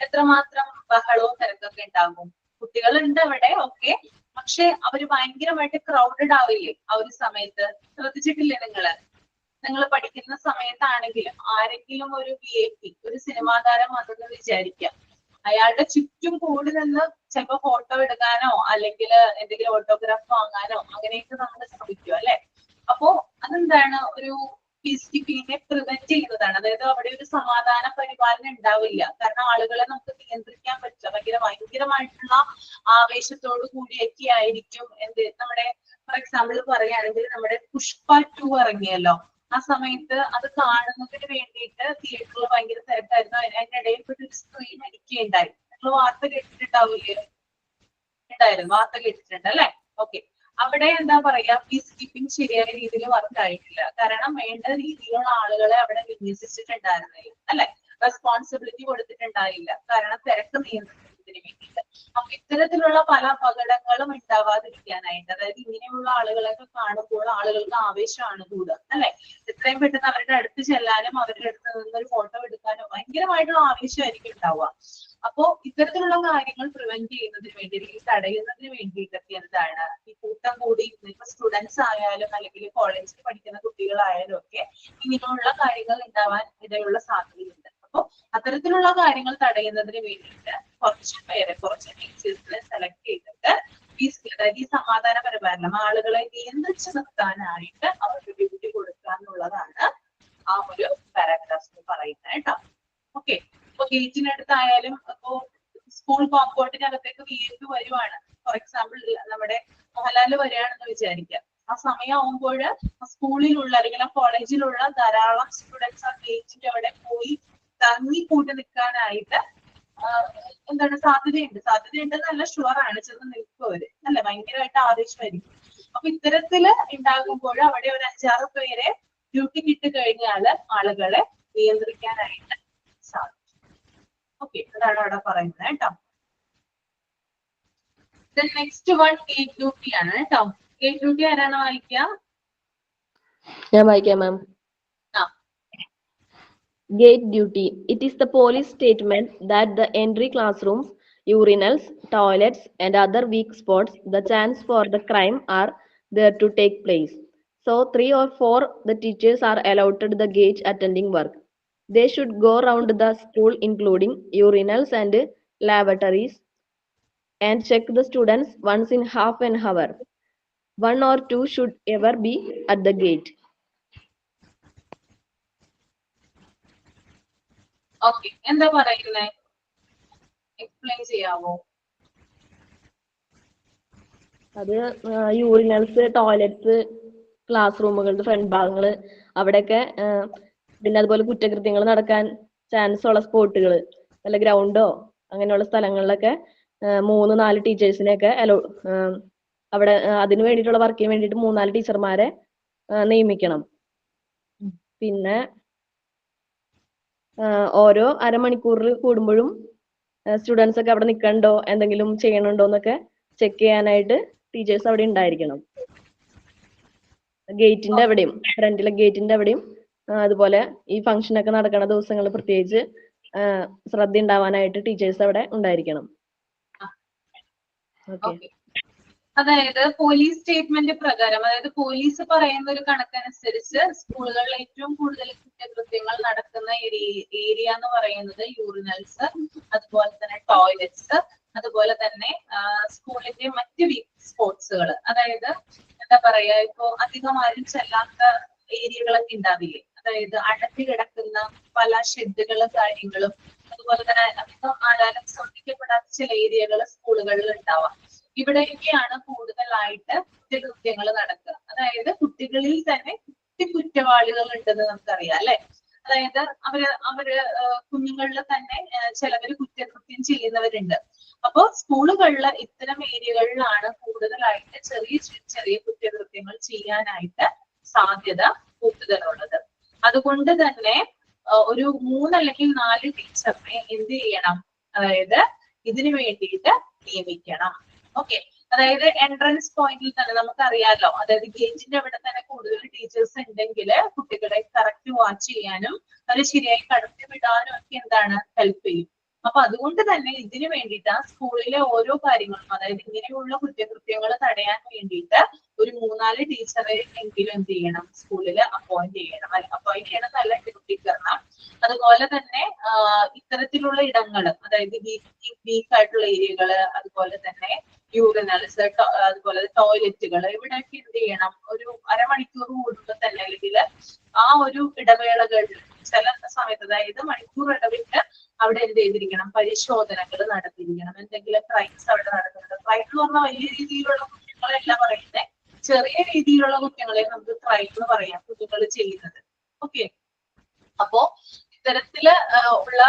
എത്രമാത്രം ബഹളവും തിരക്കൊക്കെ ഉണ്ടാകും. കുട്ടികളുണ്ട് അവിടെ, ഓക്കെ, പക്ഷെ അവര് ഭയങ്കരമായിട്ട് ക്രൗഡഡ് ആവില്ലേ ആ ഒരു സമയത്ത്? ശ്രദ്ധിച്ചിട്ടില്ലേ നിങ്ങൾ പഠിക്കുന്ന സമയത്താണെങ്കിലും ആരെങ്കിലും ഒരു VIP, ഒരു സിനിമാ താരം വന്നെന്ന് വിചാരിക്കാം, അയാളുടെ ചുറ്റും കൂടി നിന്ന് ചിലപ്പോ ഫോട്ടോ എടുക്കാനോ അല്ലെങ്കിൽ എന്തെങ്കിലും ഓട്ടോഗ്രാഫ് വാങ്ങാനോ അങ്ങനെയൊക്കെ നമ്മൾ ശ്രമിക്കും അല്ലെ. അപ്പോ അതെന്താണ്, ഒരു പീസ് കീപ്പിങ്ങിനെ പ്രിവെന്റ് ചെയ്യുന്നതാണ്. അതായത് അവിടെ ഒരു സമാധാന പരിപാലനം ഉണ്ടാവില്ല. കാരണം ആളുകളെ നമുക്ക് നിയന്ത്രിക്കാൻ പറ്റില്ല. ഭയങ്കരമായിട്ടുള്ള ആവേശത്തോടു കൂടിയൊക്കെ ആയിരിക്കും. നമ്മുടെ ഫോർ എക്സാമ്പിൾ പറയുകയാണെങ്കിൽ നമ്മുടെ പുഷ്പ 2 ഇറങ്ങിയല്ലോ, ആ സമയത്ത് അത് കാണുന്നതിന് വേണ്ടിയിട്ട് തിയേറ്ററിൽ ഭയങ്കര തിരക്കായിരുന്നു. അതിനിടയിൽ ഒരു സ്ക്രീൻ അടിക്കുകയുണ്ടായി. നിങ്ങൾ വാർത്ത കേട്ടിട്ടുണ്ടാവില്ലേ? ഉണ്ടായിരുന്നു, വാർത്ത കേട്ടിട്ടുണ്ട് അല്ലെ. ഓക്കെ, അവിടെ എന്താ പറയാ, പീസ് കീപ്പിംഗ് ശരിയായ രീതിയിൽ വർക്ക് ആയിട്ടില്ല. കാരണം വേണ്ട രീതിയിലുള്ള ആളുകളെ അവിടെ വിന്യസിച്ചിട്ടുണ്ടായിരുന്നില്ല അല്ലെ. റെസ്പോൺസിബിലിറ്റി കൊടുത്തിട്ടുണ്ടായില്ല, കാരണം തിരക്ക് നിയന്ത്രിക്കുന്നതിന് വേണ്ടിയിട്ട്. അപ്പൊ ഇത്തരത്തിലുള്ള പല അപകടങ്ങളും ഉണ്ടാവാതിരിക്കാനായിട്ട്, അതായത് ഇങ്ങനെയുള്ള ആളുകളൊക്കെ കാണുമ്പോൾ ആളുകൾക്ക് ആവേശമാണ് കൂടുക അല്ലെ. എത്രയും പെട്ടെന്ന് അവരുടെ അടുത്ത് ചെല്ലാനും അവരുടെ അടുത്ത് നിന്നൊരു ഫോട്ടോ എടുക്കാനും ഭയങ്കരമായിട്ടുള്ള ആവേശമായിരിക്കും ഉണ്ടാവുക. അപ്പോ ഇത്തരത്തിലുള്ള കാര്യങ്ങൾ പ്രിവെന്റ് ചെയ്യുന്നതിന് വേണ്ടി, അല്ലെങ്കിൽ തടയുന്നതിന് വേണ്ടിയിട്ടൊക്കെ എന്താണ് ഈ കൂട്ടം കൂടി, ഇപ്പൊ സ്റ്റുഡൻസ് ആയാലും അല്ലെങ്കിൽ കോളേജിൽ പഠിക്കുന്ന കുട്ടികളായാലും ഒക്കെ ഇങ്ങനെയുള്ള കാര്യങ്ങൾ ഉണ്ടാവാൻ ഇടയുള്ള സാധ്യതയുണ്ട്. അപ്പൊ അത്തരത്തിലുള്ള കാര്യങ്ങൾ തടയുന്നതിന് വേണ്ടിയിട്ട് കുറച്ച് ടീച്ചേഴ്സിനെ സെലക്ട് ചെയ്തിട്ട് അതായത് ഈ സമാധാനപരമായ ആളുകളെ നിയന്ത്രിച്ചു നിർത്താനായിട്ട് അവർക്ക് ഡ്യൂട്ടി കൊടുക്കുക എന്നുള്ളതാണ് ആ ഒരു പാരാഗ്രാഫിൽ പറയുന്നത് കേട്ടോ. ഓക്കെ, ഇപ്പൊ ഗേറ്റിനടുത്തായാലും ഇപ്പോ സ്കൂൾ കോമ്പൗണ്ടിനകത്തേക്ക് VIP വരുവാണ്, ഫോർ എക്സാമ്പിൾ നമ്മുടെ മോഹൻലാല് വരികയാണെന്ന് വിചാരിക്കാം. ആ സമയമാകുമ്പോൾ സ്കൂളിലുള്ള അല്ലെങ്കിൽ ആ കോളേജിലുള്ള ധാരാളം സ്റ്റുഡൻസ് ആ ഗേറ്റിന്റെ അവിടെ പോയി തങ്ങി കൂട്ടി നിൽക്കാനായിട്ട് എന്താണ് സാധ്യതയുണ്ട് നല്ല ഷുവറാണ്, ചെന്ന് നിൽക്കുവര് അല്ലെ, ഭയങ്കരമായിട്ട് ആവേശമായിരിക്കും. അപ്പൊ ഇത്തരത്തില് ഉണ്ടാകുമ്പോൾ അവിടെ ഒരു 5-6 പേരെ ഡ്യൂട്ടിക്ക് ഇട്ട് കഴിഞ്ഞാൽ ആളുകളെ നിയന്ത്രിക്കാനായിട്ട് സാധിക്കും. ഓക്കെ, അതാണ് അവിടെ പറയുന്നത് കേട്ടോ. നെക്സ്റ്റ് വൺ ഗേറ്റ് ഡ്യൂട്ടി ആണ് കേട്ടോ. ഗേറ്റ് ഡ്യൂട്ടി ആരാണ് വായിക്കുക? ഞാൻ വായിക്കാം മാം. Gate duty. It is the police statement that the entry classrooms, urinals, toilets, and other weak spots, the chance for the crime are there to take place. So 3 or 4 the teachers are allotted the gate attending work. They should go round the school including urinals and lavatories and check the students once in half an hour. 1 or 2 should ever be at the gate. Okay, എന്താ പറയുന്നേ? എക്സ്പ്ലെയിൻ ചെയ്യാവോ? അത് യൂറിനൽസ്, ടോയ്ലറ്റ്സ്, ക്ലാസ് റൂമുകളുടെ ഫ്രണ്ട് ഭാഗങ്ങള്, അവിടെയൊക്കെ പിന്നെ അതുപോലെ കുറ്റകൃത്യങ്ങൾ നടക്കാൻ ചാൻസ് ഉള്ള സ്പോട്ടുകൾ, വല്ല ഗ്രൗണ്ടോ അങ്ങനെയുള്ള സ്ഥലങ്ങളിലൊക്കെ 3-4 ടീച്ചേഴ്സിനെയൊക്കെ അവിടെ അതിന് വേണ്ടിയിട്ടുള്ള വർക്കിന് വേണ്ടിയിട്ട് 3-4 ടീച്ചർമാരെ നിയമിക്കണം. പിന്നെ ഓരോ അരമണിക്കൂറിൽ കൂടുമ്പോഴും സ്റ്റുഡൻസ് ഒക്കെ അവിടെ നിൽക്കണ്ടോ, എന്തെങ്കിലും ചെയ്യണുണ്ടോ എന്നൊക്കെ ചെക്ക് ചെയ്യാനായിട്ട് ടീച്ചേഴ്സ് അവിടെ ഉണ്ടായിരിക്കണം. ഗേറ്റിന്റെ അവിടെയും, ഫ്രണ്ടിലെ ഗേറ്റിന്റെ അവിടെയും അതുപോലെ ഈ ഫംഗ്ഷൻ ഒക്കെ നടക്കുന്ന ദിവസങ്ങളിൽ പ്രത്യേകിച്ച് ശ്രദ്ധ ഉണ്ടാവാനായിട്ട് ടീച്ചേഴ്സ് അവിടെ ഉണ്ടായിരിക്കണം. ഓക്കെ, അതായത് പോലീസ് സ്റ്റേറ്റ്മെന്റ് പ്രകാരം, അതായത് പോലീസ് പറയുന്ന ഒരു കണക്കനുസരിച്ച് സ്കൂളുകളിൽ ഏറ്റവും കൂടുതൽ കുറ്റകൃത്യങ്ങൾ നടക്കുന്ന ഏരിയ എന്ന് പറയുന്നത് യൂറിനൽസ്, അതുപോലെ തന്നെ ടോയ്ലറ്റ്സ്, അതുപോലെ തന്നെ സ്കൂളിന്റെ മറ്റ് വീക്ക് സ്പോട്സുകൾ, അതായത് എന്താ പറയാ, ഇപ്പോ അധികം ആരും ചെല്ലാത്ത ഏരിയകളൊക്കെ ഉണ്ടാവില്ലേ, അതായത് അടഞ്ഞു കിടക്കുന്ന പല ഷെഡുകളും കാര്യങ്ങളും, അതുപോലെ തന്നെ അധികം ആരാലും ശ്രദ്ധിക്കപ്പെടാത്ത ചില ഏരിയകൾ സ്കൂളുകളിൽ ഉണ്ടാവാം. ഇവിടെയൊക്കെയാണ് കൂടുതലായിട്ട് കുറ്റകൃത്യങ്ങൾ നടക്കുക. അതായത് കുട്ടികളിൽ തന്നെ കുറ്റവാളികൾ ഉണ്ടെന്ന് നമുക്കറിയാം അല്ലെ. അതായത് അവര് കുഞ്ഞുങ്ങളിൽ തന്നെ ചിലവര് കുറ്റകൃത്യം ചെയ്യുന്നവരുണ്ട്. അപ്പോ സ്കൂളുകളിൽ ഇത്തരം ഏരിയകളിലാണ് കൂടുതലായിട്ട് ചെറിയ കുറ്റകൃത്യങ്ങൾ ചെയ്യാനായിട്ട് സാധ്യത കൂടുതലുള്ളത്. അതുകൊണ്ട് തന്നെ ഒരു 3 അല്ലെങ്കിൽ 4 ടീച്ചറിനെ എന്ത് ചെയ്യണം, അതായത് ഇതിനു വേണ്ടിയിട്ട് നിയമിക്കണം. ഓക്കെ, അതായത് എൻട്രൻസ് പോയിന്റിൽ തന്നെ നമുക്കറിയാലോ, അതായത് ഗേറ്റിന്റെ അവിടെ തന്നെ കൂടുതൽ ടീച്ചേഴ്സ് ഉണ്ടെങ്കിൽ കുട്ടികളെ കറക്റ്റ് വാച്ച് ചെയ്യാനും അവരെ ശരിയായി കടത്തി വിടാനും ഒക്കെ എന്താണ് ഹെൽപ്പ് ചെയ്യും. അപ്പൊ അതുകൊണ്ട് തന്നെ ഇതിനു വേണ്ടിയിട്ട് ആ സ്കൂളിലെ ഓരോ കാര്യങ്ങളും, അതായത് ഇങ്ങനെയുള്ള കുറ്റകൃത്യങ്ങൾ തടയാൻ വേണ്ടിയിട്ട് ഒരു 3-4 ടീച്ചറെ എങ്കിലും എന്ത് ചെയ്യണം, സ്കൂളിൽ അപ്പോയിന്റ് ചെയ്യണം. അപ്പോയിന്റ് ചെയ്യണം നല്ല ഡ്യൂട്ടിക്കരണം. അതുപോലെ തന്നെ ഇത്തരത്തിലുള്ള ഇടങ്ങൾ, അതായത് വീക്ക് ആയിട്ടുള്ള ഏരിയകള്, അതുപോലെ തന്നെ യൂറിനൽസ്, അതുപോലെ ടോയ്ലറ്റുകൾ, ഇവിടെയൊക്കെ എന്ത് ചെയ്യണം, ഒരു അരമണിക്കൂർ കൂടുമ്പോൾ തന്നെ അല്ലെങ്കിൽ ആ ഒരു ഇടവേളകളിൽ ചില സമയത്ത്, അതായത് മണിക്കൂർ ഇടവിട്ട് അവിടെ എന്ത് ചെയ്തിരിക്കണം, പരിശോധനകൾ നടത്തിയിരിക്കണം. എന്തെങ്കിലും ക്രൈംസ് അവിടെ നടക്കുന്നുണ്ട്. ക്രൈം എന്ന് പറഞ്ഞാൽ വലിയ രീതിയിലുള്ള കുറ്റങ്ങളല്ല പറയുന്നത്, ചെറിയ രീതിയിലുള്ള കുറ്റങ്ങളെ നമുക്ക് ക്രൈം എന്ന് പറയാം, കുട്ടികൾ ചെയ്യുന്നത്. ഓക്കെ, അപ്പോ ഇത്തരത്തില് ഉള്ള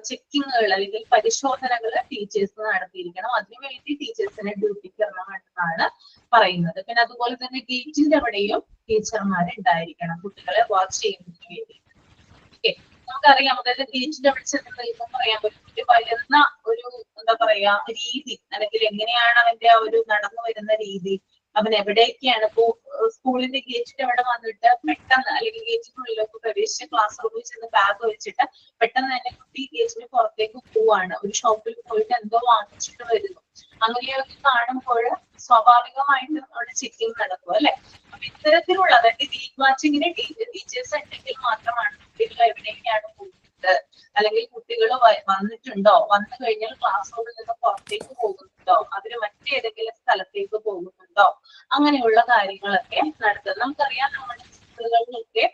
ചെക്കിങ്ങുകൾ അല്ലെങ്കിൽ പരിശോധനകൾ ടീച്ചേഴ്സ് നടത്തിയിരിക്കണം. അതിനുവേണ്ടി ടീച്ചേഴ്സിനെ ഡ്യൂട്ടിക്ക് ഇറങ്ങണമെന്നാണ് പറയുന്നത്. പിന്നെ അതുപോലെ തന്നെ ഗേറ്റിന്റെ അവിടെയും ടീച്ചർമാർ ഉണ്ടായിരിക്കണം കുട്ടികളെ വാച്ച് ചെയ്യുന്നതിന് വേണ്ടി. ഓക്കെ, നമുക്കറിയാം, അതായത് ഗേറ്റിന്റെ അവിടെ ചെന്ന് കഴിയുമ്പോൾ പറയാൻ പറ്റും ഒരു വരുന്ന ഒരു എന്താ പറയാ രീതി, അല്ലെങ്കിൽ എങ്ങനെയാണ് അവന്റെ ആ ഒരു നടന്നു വരുന്ന രീതി, അവൻ എവിടേക്കാണ് ഇപ്പോ സ്കൂളിന്റെ ഗേറ്റിന്റെ അവിടെ വന്നിട്ട് പെട്ടെന്ന്, അല്ലെങ്കിൽ ഗേറ്റിനുള്ളിലേക്ക് പ്രവേശിച്ച് ക്ലാസ് റൂമിൽ ചെന്ന് ബാഗ് വെച്ചിട്ട് പെട്ടെന്ന് തന്നെ കുട്ടി ഗേറ്റിന് പുറത്തേക്ക് പോവാണ്, ഒരു ഷോപ്പിൽ പോയിട്ട് എന്തോ വാങ്ങിച്ചിട്ട് വരുന്നു. അങ്ങനെയൊക്കെ കാണുമ്പോൾ സ്വാഭാവികമായിട്ടും അവിടെ ചെക്കിങ് നടക്കും അല്ലെ. അപ്പൊ ഇത്തരത്തിലുള്ള, അതായത് വീക്ക് വാച്ചിങ്ങിന് ടീച്ചേഴ്സ് ഉണ്ടെങ്കിൽ മാത്രമാണ് കുട്ടികൾ എവിടേക്കാണ് പോകുന്നത്, അല്ലെങ്കിൽ കുട്ടികൾ വന്നിട്ടുണ്ടോ, വന്നു കഴിഞ്ഞാൽ ക്ലാസ് റൂമിൽ നിന്ന് പുറത്തേക്ക് പോകുന്നുണ്ടോ, അവര് മറ്റേതെങ്കിലും സ്ഥലത്തേക്ക് പോകുന്നുണ്ടോ, അങ്ങനെയുള്ള കാര്യങ്ങളൊക്കെ നടത്തുന്നത്. നമുക്കറിയാം നമ്മുടെ സ്കൂളുകളിലൊക്കെ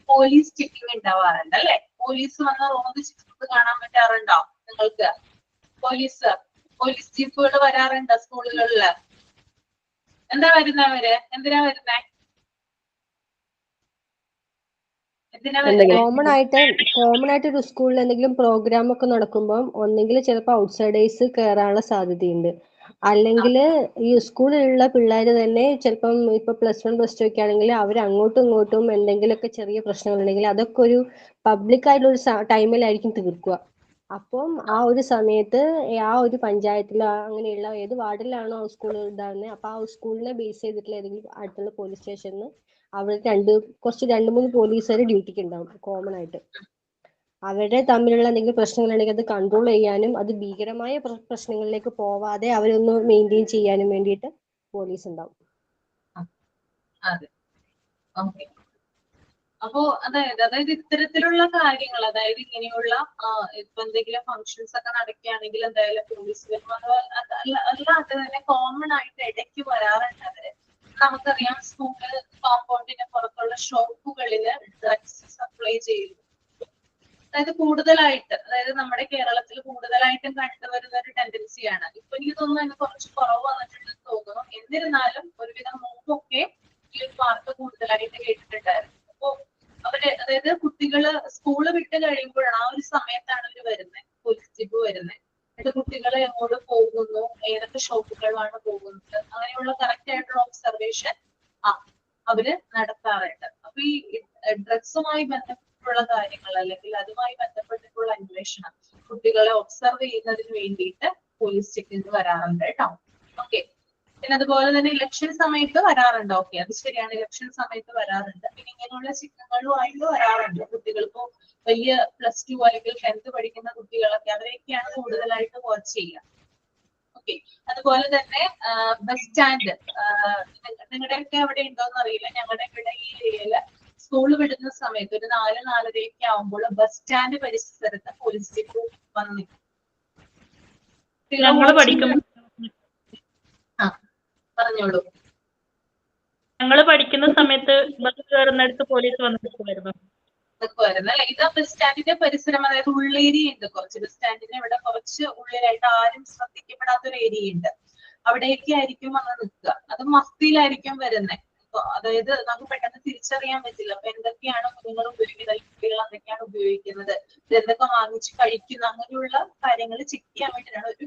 പോലീസ് ചെക്കിങ് ഉണ്ടാവാറുണ്ട് അല്ലെ. പോലീസ് വന്ന് റോഡ് ചെക്കിങ് കാണാൻ പറ്റാറുണ്ടോ നിങ്ങൾക്ക്? പോലീസ് ജീപ്പുകൾ വരാറുണ്ട് സ്കൂളുകളില്. എന്താ വരുന്നവര്? എന്തിനാ വരുന്നേ? കോമൺ ആയിട്ട് ഒരു സ്കൂളിൽ എന്തെങ്കിലും പ്രോഗ്രാം ഒക്കെ നടക്കുമ്പോൾ ഒന്നെങ്കിൽ ചിലപ്പോൾ ഔട്ട്സൈഡേഴ്സ് കയറാനുള്ള സാധ്യതയുണ്ട്, അല്ലെങ്കിൽ ഈ സ്കൂളിലുള്ള പിള്ളേർ തന്നെ ചിലപ്പം ഇപ്പൊ +1 +2 ഒക്കെ ആണെങ്കിൽ അവർ അങ്ങോട്ടും ഇങ്ങോട്ടും എന്തെങ്കിലുമൊക്കെ ചെറിയ പ്രശ്നങ്ങൾ ഉണ്ടെങ്കിൽ അതൊക്കെ ഒരു പബ്ലിക് ആയിട്ടുള്ള ഒരു ടൈമിലായിരിക്കും തീർക്കുക. അപ്പം ആ ഒരു സമയത്ത് ആ ഒരു പഞ്ചായത്തിൽ അങ്ങനെയുള്ള ഏത് വാർഡിലാണോ സ്കൂൾ ഉണ്ടാകുന്നത്, അപ്പൊ ആ സ്കൂളിനെ ബേസ് ചെയ്തിട്ടുള്ള ഏതെങ്കിലും അടുത്തുള്ള പോലീസ് സ്റ്റേഷനിൽ അവിടെ 2-3 പോലീസുകാർ ഡ്യൂട്ടിക്ക് ഉണ്ടാവും കോമൺ ആയിട്ട്. അവരുടെ തമ്മിലുള്ള എന്തെങ്കിലും പ്രശ്നങ്ങളുണ്ടെങ്കിൽ അത് കൺട്രോൾ ചെയ്യാനും അത് ഭീകരമായ പ്രശ്നങ്ങളിലേക്ക് പോവാതെ അവരൊന്ന് മെയിൻറ്റെയിൻ ചെയ്യാനും വേണ്ടിയിട്ട് പോലീസ് ഉണ്ടാവും. അതെ, ഓക്കെ. അപ്പോ അതായത് ഇത്തരത്തിലുള്ള കാര്യങ്ങൾ, അതായത് ഇങ്ങനെയുള്ള ഇപ്പൊ എന്തെങ്കിലും ഫങ്ഷൻസ് ഒക്കെ നടക്കുകയാണെങ്കിൽ എന്തായാലും പോലീസ് വരും. അല്ലാതെ തന്നെ കോമൺ ആയിട്ട് ഇടയ്ക്ക് വരാറുണ്ട് അവര്. നമുക്കറിയാം സ്കൂള് കോമ്പൗണ്ടിന് പുറത്തുള്ള ഷോപ്പുകളില് ഡ്രഗ്സ് സപ്ലൈ ചെയ്യുന്നു. അതായത് കൂടുതലായിട്ട്, അതായത് നമ്മുടെ കേരളത്തിൽ കൂടുതലായിട്ടും കണ്ടുവരുന്ന ഒരു ടെൻഡൻസിയാണ്. ഇപ്പൊ എനിക്ക് തോന്നുന്നു അതിന് കുറച്ച് കുറവ് വന്നിട്ടുണ്ടെന്ന് തോന്നുന്നു. എന്നിരുന്നാലും ഒരുവിധം മുമ്പൊക്കെ ഈ ഒരു വാർത്ത കൂടുതലായിട്ട് കേട്ടിട്ടുണ്ടായിരുന്നു. അപ്പോ അവര്, അതായത് കുട്ടികള് സ്കൂള് വിട്ട് കഴിയുമ്പോഴാണ്, ആ ഒരു സമയത്താണ് അവര് വരുന്നത്, പോലീസ് ജീപ്പ് വരുന്നത്. എന്നിട്ട് കുട്ടികളെ എങ്ങോട്ട് പോകുന്നു, ഏതൊക്കെ ഷോപ്പുകളാണ് പോകുന്നത്, അങ്ങനെയുള്ള കറക്റ്റ് ആയിട്ടുള്ള ഒബ്സർവേഷൻ അവര് നടത്താറുണ്ട്. അപ്പൊ ഈ ഡ്രഗ്സുമായി ബന്ധപ്പെട്ടുള്ള കാര്യങ്ങൾ, അല്ലെങ്കിൽ അതുമായി ബന്ധപ്പെട്ടിട്ടുള്ള അന്വേഷണം കുട്ടികളെ ഒബ്സർവ് ചെയ്യുന്നതിന് വേണ്ടിയിട്ട് പോലീസ് ചെക്കിങ് വരാറുണ്ട് കേട്ടോ. ഓക്കെ. പിന്നെ അതുപോലെ തന്നെ ഇലക്ഷൻ സമയത്ത് വരാറുണ്ട്. ഓക്കെ, അത് ശരിയാണ്, ഇലക്ഷൻ സമയത്ത് വരാറുണ്ട്. പിന്നെ ഇങ്ങനെയുള്ള ചെക്കിങ്ങുകളുമായിട്ട് വരാറുണ്ട്. കുട്ടികൾക്ക് വലിയ +2 അല്ലെങ്കിൽ 10th പഠിക്കുന്ന കുട്ടികളൊക്കെ, അവരെയൊക്കെയാണ് കൂടുതലായിട്ട് വാച്ച് ചെയ്യുക. ഓക്കെ. അതുപോലെ തന്നെ ബസ് സ്റ്റാൻഡ്, നിങ്ങളുടെയൊക്കെ അവിടെ ഉണ്ടോന്ന് അറിയില്ല, ഞങ്ങളുടെ ഇവിടെ ഈ ഏരിയയില് സ്കൂൾ വിടുന്ന സമയത്ത് ഒരു 4-4:30 ആവുമ്പോൾ ബസ് സ്റ്റാൻഡ് പരിസരത്ത് പോലീസ് ജീപ്പ് വന്ന് നിൽക്കും. പറഞ്ഞോളൂ. ഞങ്ങള് പഠിക്കുന്ന സമയത്ത് ബസ് കയറുന്നിടത്ത് പോലീസ് വന്നിട്ടുണ്ടായിരുന്നു. അല്ലെ. ഇത് ബസ് സ്റ്റാൻഡിന്റെ പരിസരം, അതായത് ഉള്ളേരിയ ഉണ്ട് കുറച്ച്. ബസ് സ്റ്റാൻഡിന്റെ ഇവിടെ കുറച്ച് ഉള്ളിലായിട്ട് ആരും ശ്രദ്ധിക്കപ്പെടാത്തൊരു ഏരിയ ഉണ്ട്. അവിടേക്ക് ആയിരിക്കും വന്ന് നിൽക്കുക. അത് മഫ്തിയിലായിരിക്കും വരുന്നത്. അതായത് നമുക്ക് പെട്ടെന്ന് തിരിച്ചറിയാൻ പറ്റില്ല. അപ്പൊ എന്തൊക്കെയാണ് കുഞ്ഞുങ്ങൾ ഉപയോഗിക്കുന്നത്, കുട്ടികൾ എന്തൊക്കെയാണ് ഉപയോഗിക്കുന്നത്, എന്തൊക്കെ വാങ്ങിച്ച് കഴിക്കുന്ന, അങ്ങനെയുള്ള കാര്യങ്ങൾ ചെക്ക് ചെയ്യാൻ വേണ്ടിയിട്ടാണ്. ഒരു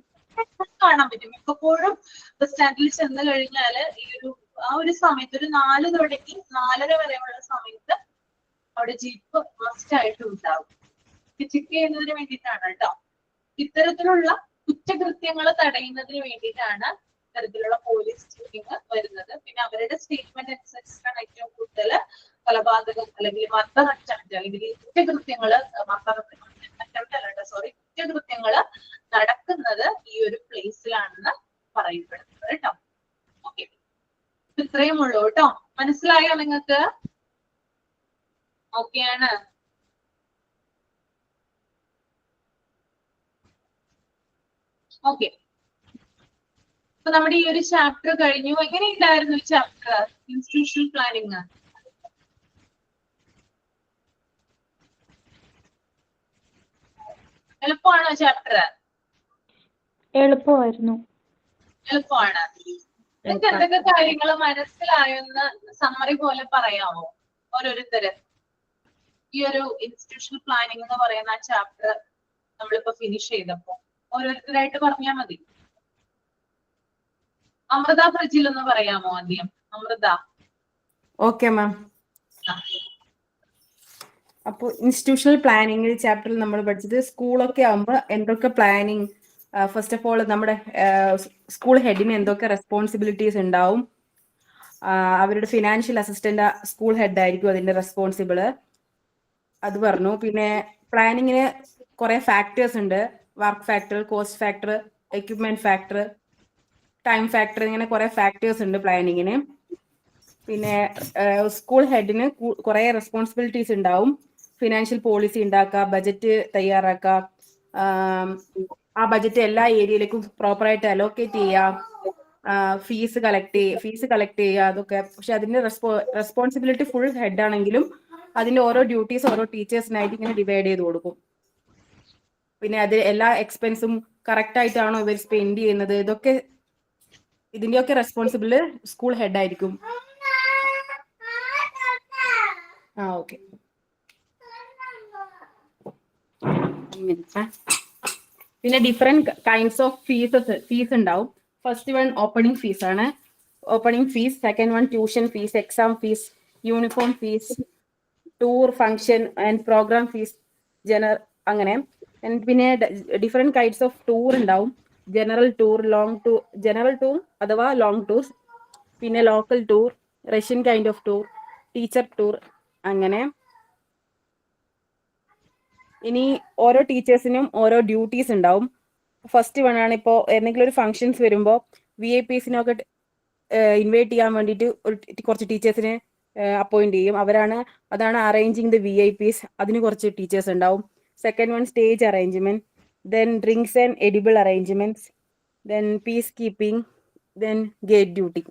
കാണാൻ പറ്റും. മിക്കപ്പോഴും ബസ് സ്റ്റാൻഡിൽ ചെന്ന് കഴിഞ്ഞാല് ഈ ആ ഒരു സമയത്ത് ഒരു 4 തുടങ്ങി 4:30 വരെയുള്ള സമയത്ത് അവിടെ ജീപ്പ് മസ്റ്റ് ആയിട്ട് ഉണ്ടാവും. ചെക്ക് ചെയ്യുന്നതിന് വേണ്ടിയിട്ടാണ് കേട്ടോ. ഇത്തരത്തിലുള്ള കുറ്റകൃത്യങ്ങൾ തടയുന്നതിന് വേണ്ടിയിട്ടാണ് ഇത്തരത്തിലുള്ള പോലീസ് ചെക്കിങ് വരുന്നത്. പിന്നെ അവരുടെ സ്റ്റേറ്റ്മെന്റ് അനുസരിച്ചിട്ടാണ് ഏറ്റവും കൂടുതൽ കൊലപാതകം അല്ലെങ്കിൽ മർദ്ദന അറ്റംപ്റ്റ്, അല്ലെങ്കിൽ കുറ്റകൃത്യങ്ങള് കുറ്റകൃത്യങ്ങള് നടക്കുന്നത് ഈ ഒരു പ്ലേസിലാണെന്ന് പറയപ്പെടുന്നത് കേട്ടോ. ഓക്കെ, ഇത്രയും ഉള്ളൂ കേട്ടോ. മനസ്സിലായോ നിങ്ങൾക്ക്? ഓക്കെയാണ്. ഓക്കെ, അപ്പൊ നമ്മുടെ ഈ ഒരു ചാപ്റ്റർ കഴിഞ്ഞു. എങ്ങനെയുണ്ടായിരുന്നു ഈ ചാപ്റ്റർ, ഇൻസ്റ്റിറ്റ്യൂഷണൽ പ്ലാനിങ്? എളുപ്പമാണോ ചാപ്റ്റർ? എളുപ്പമായിരുന്നു. എളുപ്പമാണ്. നിങ്ങൾക്ക് എന്തൊക്കെ കാര്യങ്ങൾ മനസ്സിലായെന്ന് സമ്മറി പോലെ പറയാമോ ഓരോരുത്തര്? ഈ ഒരു ഇൻസ്റ്റിറ്റ്യൂഷണൽ പ്ലാനിങ് എന്ന് പറയുന്ന ആ ചാപ്റ്റർ നമ്മളിപ്പോ ഫിനിഷ് ചെയ്തപ്പോ ഓരോരുത്തരായിട്ട് പറഞ്ഞാൽ മതി. അമൃത ഫ്രിഡ്ജിൽ ഒന്ന് പറയാമോ ആദ്യം? അമൃത. Okay ma'am. അപ്പോൾ ഇൻസ്റ്റിറ്റ്യൂഷണൽ പ്ലാനിങ് ചാപ്റ്ററിൽ നമ്മൾ പഠിച്ചത് സ്കൂളൊക്കെ ആകുമ്പോൾ എന്തൊക്കെ പ്ലാനിങ്, ഫസ്റ്റ് ഓഫ് ഓൾ നമ്മുടെ സ്കൂൾ ഹെഡിന് എന്തൊക്കെ റെസ്പോൺസിബിലിറ്റീസ് ഉണ്ടാവും. അവരുടെ ഫിനാൻഷ്യൽ അസിസ്റ്റന്റ് സ്കൂൾ ഹെഡ് ആയിരിക്കും അതിന്റെ റെസ്പോൺസിബിള്, അത് പറഞ്ഞു. പിന്നെ പ്ലാനിങ്ങിന് കുറെ ഫാക്ടേഴ്സ് ഉണ്ട്. Work factor, cost factor, equipment factor, time factor, ഇങ്ങനെ കുറെ ഫാക്ടേഴ്സ് ഉണ്ട് പ്ലാനിങ്ങിന്. പിന്നെ സ്കൂൾ ഹെഡിന് കുറെ റെസ്പോൺസിബിലിറ്റീസ് ഉണ്ടാവും. ഫിനാൻഷ്യൽ പോളിസി ഉണ്ടാക്കുക, ബജറ്റ് തയ്യാറാക്കുക, ആ ബജറ്റ് എല്ലാ ഏരിയയിലേക്കും പ്രോപ്പറായിട്ട് അലോക്കേറ്റ് ചെയ്യുക, ഫീസ് കളക്ട് ചെയ്യുക, അതൊക്കെ. പക്ഷെ അതിന്റെ റെസ്പോൺസിബിലിറ്റി ഫുൾ ഹെഡ് ആണെങ്കിലും അതിന്റെ ഓരോ ഡ്യൂട്ടീസ് ഓരോ ടീച്ചേഴ്സിനായിട്ട് ഇങ്ങനെ ഡിവൈഡ് ചെയ്ത് കൊടുക്കും. പിന്നെ അത് എല്ലാ എക്സ്പെൻസും കറക്റ്റ് ആയിട്ടാണോ ഇവർ സ്പെൻഡ് ചെയ്യുന്നത്, ഇതിന്റെയൊക്കെ റെസ്പോൺസിബിൾ സ്കൂൾ ഹെഡ് ആയിരിക്കും. ഓക്കെ. പിന്നെ ഡിഫറെന്റ് കൈൻഡ്സ് ഓഫ് ഫീസ് ഉണ്ടാവും. ഫസ്റ്റ് വൺ ഓപ്പണിംഗ് ഫീസ് ആണ്. Opening fees. Second one tuition fees, exam fees, uniform fees, tour, function and programme fees, അങ്ങനെ. പിന്നെ ഡിഫറെന്റ് കൈൻഡ്സ് ഓഫ് ടൂർ ഉണ്ടാവും. ജനറൽ ടൂർ അഥവാ ലോങ് ടൂർസ്, പിന്നെ local tour, Russian kind of tour, teacher tour, അങ്ങനെ. ഇനി ഓരോ ടീച്ചേഴ്സിനും ഓരോ ഡ്യൂട്ടീസ് ഉണ്ടാവും. ഫസ്റ്റ് വൺ ആണ്, ഇപ്പോൾ എന്തെങ്കിലും ഒരു ഫംഗ്ഷൻസ് വരുമ്പോൾ VIPസിനൊക്കെ ഇൻവൈറ്റ് ചെയ്യാൻ വേണ്ടിയിട്ട് കുറച്ച് ടീച്ചേഴ്സിനെ അപ്പോയിന്റ് ചെയ്യും. അതാണ് അറേഞ്ചിങ് ദ VIPs. അതിന് കുറച്ച് ടീച്ചേഴ്സ് ഉണ്ടാവും. Second one stage arrangement, then drinks and edible arrangements, then peace keeping, then gate duty.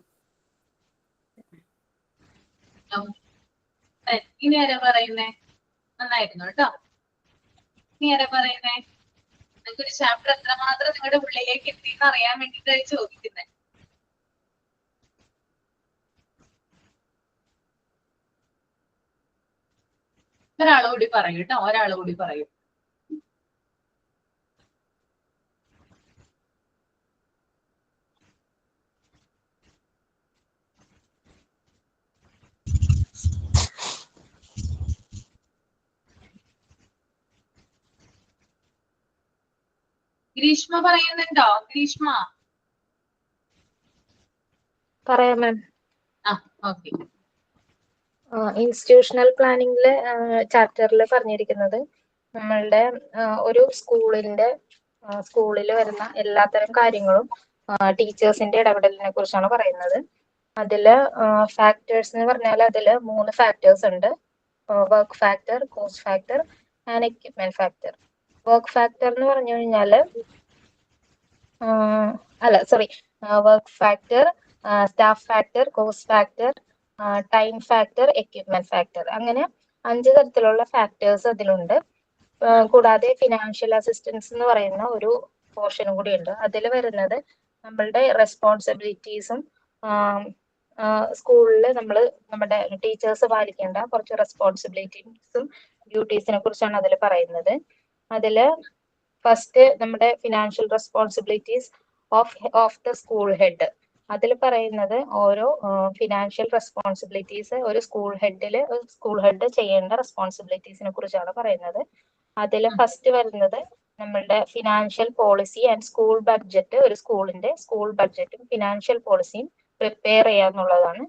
ഇനി ആരാ പറയുന്നേ? നന്നായിരുന്നു കേട്ടോ. ഇനി ആരാ പറയുന്നേ? നിങ്ങൾക്കൊരു ചാപ്റ്റർ എത്രമാത്രം നിങ്ങളുടെ ഉള്ളിലേക്ക് എത്തിയെന്ന് അറിയാൻ വേണ്ടിയിട്ടാണ് ചോദിക്കുന്നത്. ഒരാൾ കൂടി പറയൂ കേട്ടോ, ഒരാൾ കൂടി പറയൂ. ഗ്രീഷ്മ പറയുന്നുണ്ടോ? ഗ്രീഷ്മ പറയാം മാം. ഓക്കെ. ഇൻസ്റ്റിറ്റ്യൂഷണൽ പ്ലാനിങ്ങില് ചാപ്റ്ററിൽ പറഞ്ഞിരിക്കുന്നത് നമ്മളുടെ ഒരു സ്കൂളിൽ വരുന്ന എല്ലാത്തരം കാര്യങ്ങളും ടീച്ചേഴ്സിന്റെ ഇടപെടലിനെ കുറിച്ചാണ് പറയുന്നത്. അതില് ഫാക്ടേഴ്സ് എന്ന് പറഞ്ഞാൽ അതില് 3 ഫാക്ടേഴ്സ് ഉണ്ട്. Work factor, cost factor and equipment factor. Work factor എന്ന് പറഞ്ഞു കഴിഞ്ഞാല് work factor, staff factor, cost factor, time factor, equipment factor, അങ്ങനെ 5 തരത്തിലുള്ള ഫാക്ടേഴ്സ് അതിലുണ്ട്. കൂടാതെ ഫിനാൻഷ്യൽ അസിസ്റ്റൻസ് എന്ന് പറയുന്ന ഒരു പോർഷനും കൂടി ഉണ്ട്. അതിൽ വരുന്നത് നമ്മളുടെ റെസ്പോൺസിബിലിറ്റീസും സ്കൂളിൽ നമ്മുടെ ടീച്ചേഴ്സ് പാലിക്കേണ്ട കുറച്ച് റെസ്പോൺസിബിലിറ്റീസും ഡ്യൂട്ടീസിനെ കുറിച്ചാണ് അതിൽ പറയുന്നത്. അതില് ഫസ്റ്റ് നമ്മുടെ financial responsibilities of the school head. അതിൽ പറയുന്നത് ഓരോ ഫിനാൻഷ്യൽ റെസ്പോൺസിബിലിറ്റീസ് ഒരു സ്കൂൾ ഹെഡ് ചെയ്യേണ്ട റെസ്പോൺസിബിലിറ്റീസിനെ കുറിച്ചാണ് പറയുന്നത്. അതിൽ ഫസ്റ്റ് വരുന്നത് നമ്മളുടെ financial policy and school budget. ഒരു സ്കൂളിന്റെ സ്കൂൾ ബഡ്ജറ്റും ഫിനാൻഷ്യൽ പോളിസിയും പ്രിപ്പയർ ചെയ്യാന്നുള്ളതാണ്.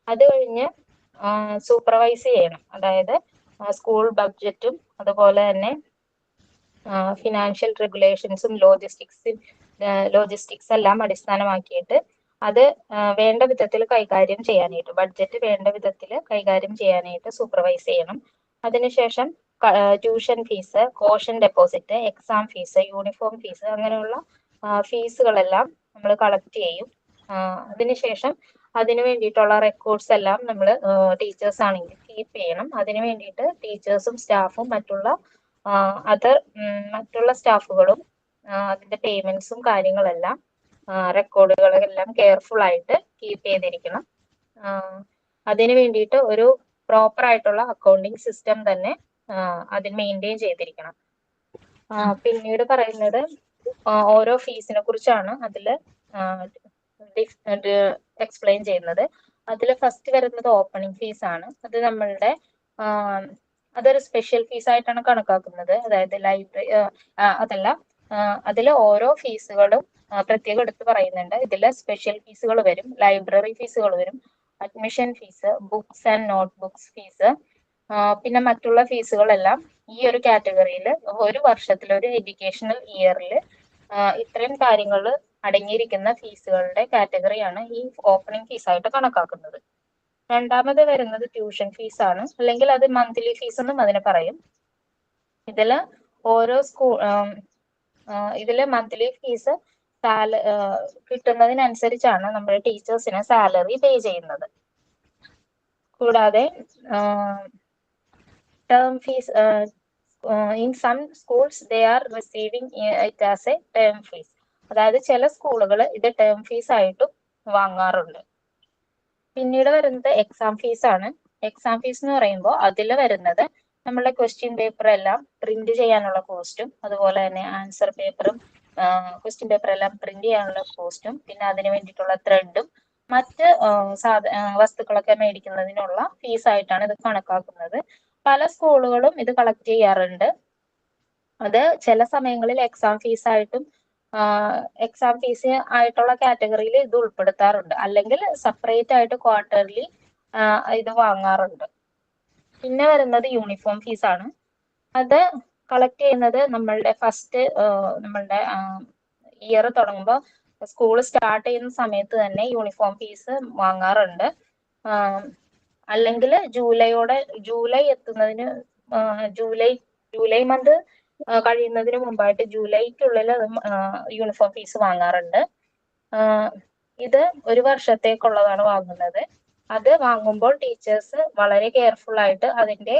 അത് കഴിഞ്ഞ് സൂപ്പർവൈസ് ചെയ്യണം. അതായത് സ്കൂൾ ബഡ്ജറ്റും അതുപോലെ തന്നെ ഫിനാൻഷ്യൽ റെഗുലേഷൻസും ലോജിസ്റ്റിക്സ് എല്ലാം അടിസ്ഥാനമാക്കിയിട്ട് അത് വേണ്ട വിധത്തിൽ കൈകാര്യം ചെയ്യാനായിട്ട്, ബഡ്ജറ്റ് വേണ്ട വിധത്തിൽ കൈകാര്യം ചെയ്യാനായിട്ട് സൂപ്പർവൈസ് ചെയ്യണം. അതിനുശേഷം tuition fees, caution deposit, exam fees, uniform fees, അങ്ങനെയുള്ള ഫീസുകളെല്ലാം നമ്മൾ കളക്ട് ചെയ്യും. അതിനുശേഷം അതിനു വേണ്ടിയിട്ടുള്ള റെക്കോർഡ്സ് എല്ലാം നമ്മൾ ടീച്ചേഴ്സ് ആണെങ്കിൽ കീപ്പ് ചെയ്യണം. അതിനു വേണ്ടിയിട്ട് ടീച്ചേഴ്സും സ്റ്റാഫും മറ്റുള്ള സ്റ്റാഫുകളും അതിന്റെ പേയ്മെന്റ്സും കാര്യങ്ങളെല്ലാം റെക്കോർഡുകളെല്ലാം കെയർഫുൾ ആയിട്ട് കീപ്പ് ചെയ്തിരിക്കണം. അതിനു വേണ്ടിയിട്ട് ഒരു പ്രോപ്പർ ആയിട്ടുള്ള അക്കൗണ്ടിങ് സിസ്റ്റം തന്നെ അതിന് മെയിൻറ്റെയിൻ ചെയ്തിരിക്കണം. പിന്നീട് പറയുന്നത് ഓരോ ഫീസിനെ കുറിച്ചാണ് അതിൽ എക്സ്പ്ലെയിൻ ചെയ്യുന്നത്. അതിൽ ഫസ്റ്റ് വരുന്നത് ഓപ്പണിംഗ് ഫീസ് ആണ്. അത് നമ്മളുടെ അതൊരു സ്പെഷ്യൽ ഫീസ് ആയിട്ടാണ് കണക്കാക്കുന്നത്. അതായത് ലൈബ്രറി അതല്ല, അതിൽ ഓരോ ഫീസുകളും പ്രത്യേകം എടുത്ത് പറയുന്നുണ്ട്. ഇതിൽ സ്പെഷ്യൽ ഫീസുകൾ വരും, ലൈബ്രറി ഫീസുകൾ വരും, admission fees, books and not books fees, പിന്നെ മറ്റുള്ള ഫീസുകളെല്ലാം ഈ ഒരു കാറ്റഗറിയിൽ ഒരു വർഷത്തിൽ ഒരു എഡ്യൂക്കേഷണൽ ഇയറിൽ ഇത്രയും കാര്യങ്ങൾ അടങ്ങിയിരിക്കുന്ന ഫീസുകളുടെ കാറ്റഗറിയാണ് ഈ ഓപ്പണിംഗ് ഫീസായിട്ട് കണക്കാക്കുന്നത്. രണ്ടാമത് വരുന്നത് ട്യൂഷൻ ഫീസ് ആണ്, അല്ലെങ്കിൽ അത് മന്ത്ലി ഫീസ് എന്നും അതിനെ പറയും. ഇതില് ഓരോ ഇതില് മന്ത്ലി ഫീസ് കിട്ടുന്നതിനനുസരിച്ചാണ് നമ്മുടെ ടീച്ചേഴ്സിന് സാലറി പേ ചെയ്യുന്നത്. കൂടാതെ term fees, in some schools they are receiving it as a term fees. അതായത് ചില സ്കൂളുകൾ ഇത് ടേം ഫീസ് ആയിട്ടും വാങ്ങാറുണ്ട്. പിന്നീട് വരുന്നത് എക്സാം ഫീസ് ആണ്. എക്സാം ഫീസ് എന്ന് പറയുമ്പോൾ അതിൽ വരുന്നത് നമ്മളുടെ ക്വസ്റ്റ്യൻ പേപ്പർ എല്ലാം പ്രിന്റ് ചെയ്യാനുള്ള കോസ്റ്റും, അതുപോലെ തന്നെ ആൻസർ പേപ്പറും ക്വസ്റ്റ്യൻ പേപ്പർ എല്ലാം പ്രിന്റ് ചെയ്യാനുള്ള കോസ്റ്റും, പിന്നെ അതിന് വേണ്ടിയിട്ടുള്ള ത്രെഡും മറ്റ് വസ്തുക്കളൊക്കെ മേടിക്കുന്നതിനുള്ള ഫീസായിട്ടാണ് ഇത് കണക്കാക്കുന്നത്. പല സ്കൂളുകളും ഇത് കളക്ട് ചെയ്യാറുണ്ട്. അത് ചില സമയങ്ങളിൽ എക്സാം ഫീസായിട്ടും എക്സാം ഫീസ് ആയിട്ടുള്ള കാറ്റഗറിയിൽ ഇത് ഉൾപ്പെടുത്താറുണ്ട്, അല്ലെങ്കിൽ സെപ്പറേറ്റ് ആയിട്ട് ക്വാർട്ടർലി ഇത് വാങ്ങാറുണ്ട്. പിന്നെ വരുന്നത് യൂണിഫോം ഫീസാണ്. അത് കളക്ട് ചെയ്യുന്നത് നമ്മളുടെ നമ്മളുടെ ഇയർ തുടങ്ങുമ്പോൾ സ്കൂൾ സ്റ്റാർട്ട് ചെയ്യുന്ന സമയത്ത് തന്നെ യൂണിഫോം ഫീസ് വാങ്ങാറുണ്ട്. അല്ലെങ്കിൽ ജൂലൈ എത്തുന്നതിന് ജൂലൈ മന്ത് കഴിയുന്നതിന് മുമ്പായിട്ട് ജൂലൈക്കുള്ളിൽ യൂണിഫോം ഫീസ് വാങ്ങാറുണ്ട്. ഇത് ഒരു വർഷത്തേക്കുള്ളതാണ് വാങ്ങുന്നത്. അത് വാങ്ങുമ്പോൾ ടീച്ചേഴ്സ് വളരെ കെയർഫുൾ ആയിട്ട് അതിന്റെ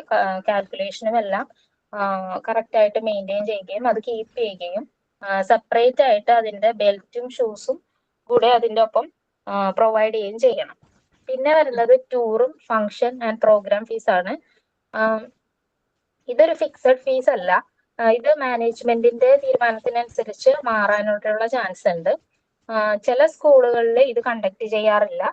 കാൽക്കുലേഷനും എല്ലാം കറക്റ്റ് ആയിട്ട് മെയിൻറ്റെയിൻ ചെയ്യുകയും അത് കീപ്പ് ചെയ്യുകയും സെപ്പറേറ്റ് ആയിട്ട് അതിന്റെ ബെൽറ്റും ഷൂസും കൂടെ അതിന്റെ ഒപ്പം പ്രൊവൈഡ് ചെയ്യുകയും ചെയ്യണം. പിന്നെ വരുന്നത് ടൂറും ഫംഗ്ഷൻ ആൻഡ് പ്രോഗ്രാം ഫീസാണ്. ഇതൊരു ഫിക്സഡ് ഫീസ് അല്ല, ഇത് മാനേജ്മെന്റിന്റെ തീരുമാനത്തിനനുസരിച്ച് മാറാനായിട്ടുള്ള ചാൻസ് ഉണ്ട്. ചില സ്കൂളുകളിൽ ഇത് കണ്ടക്ട് ചെയ്യാറില്ല.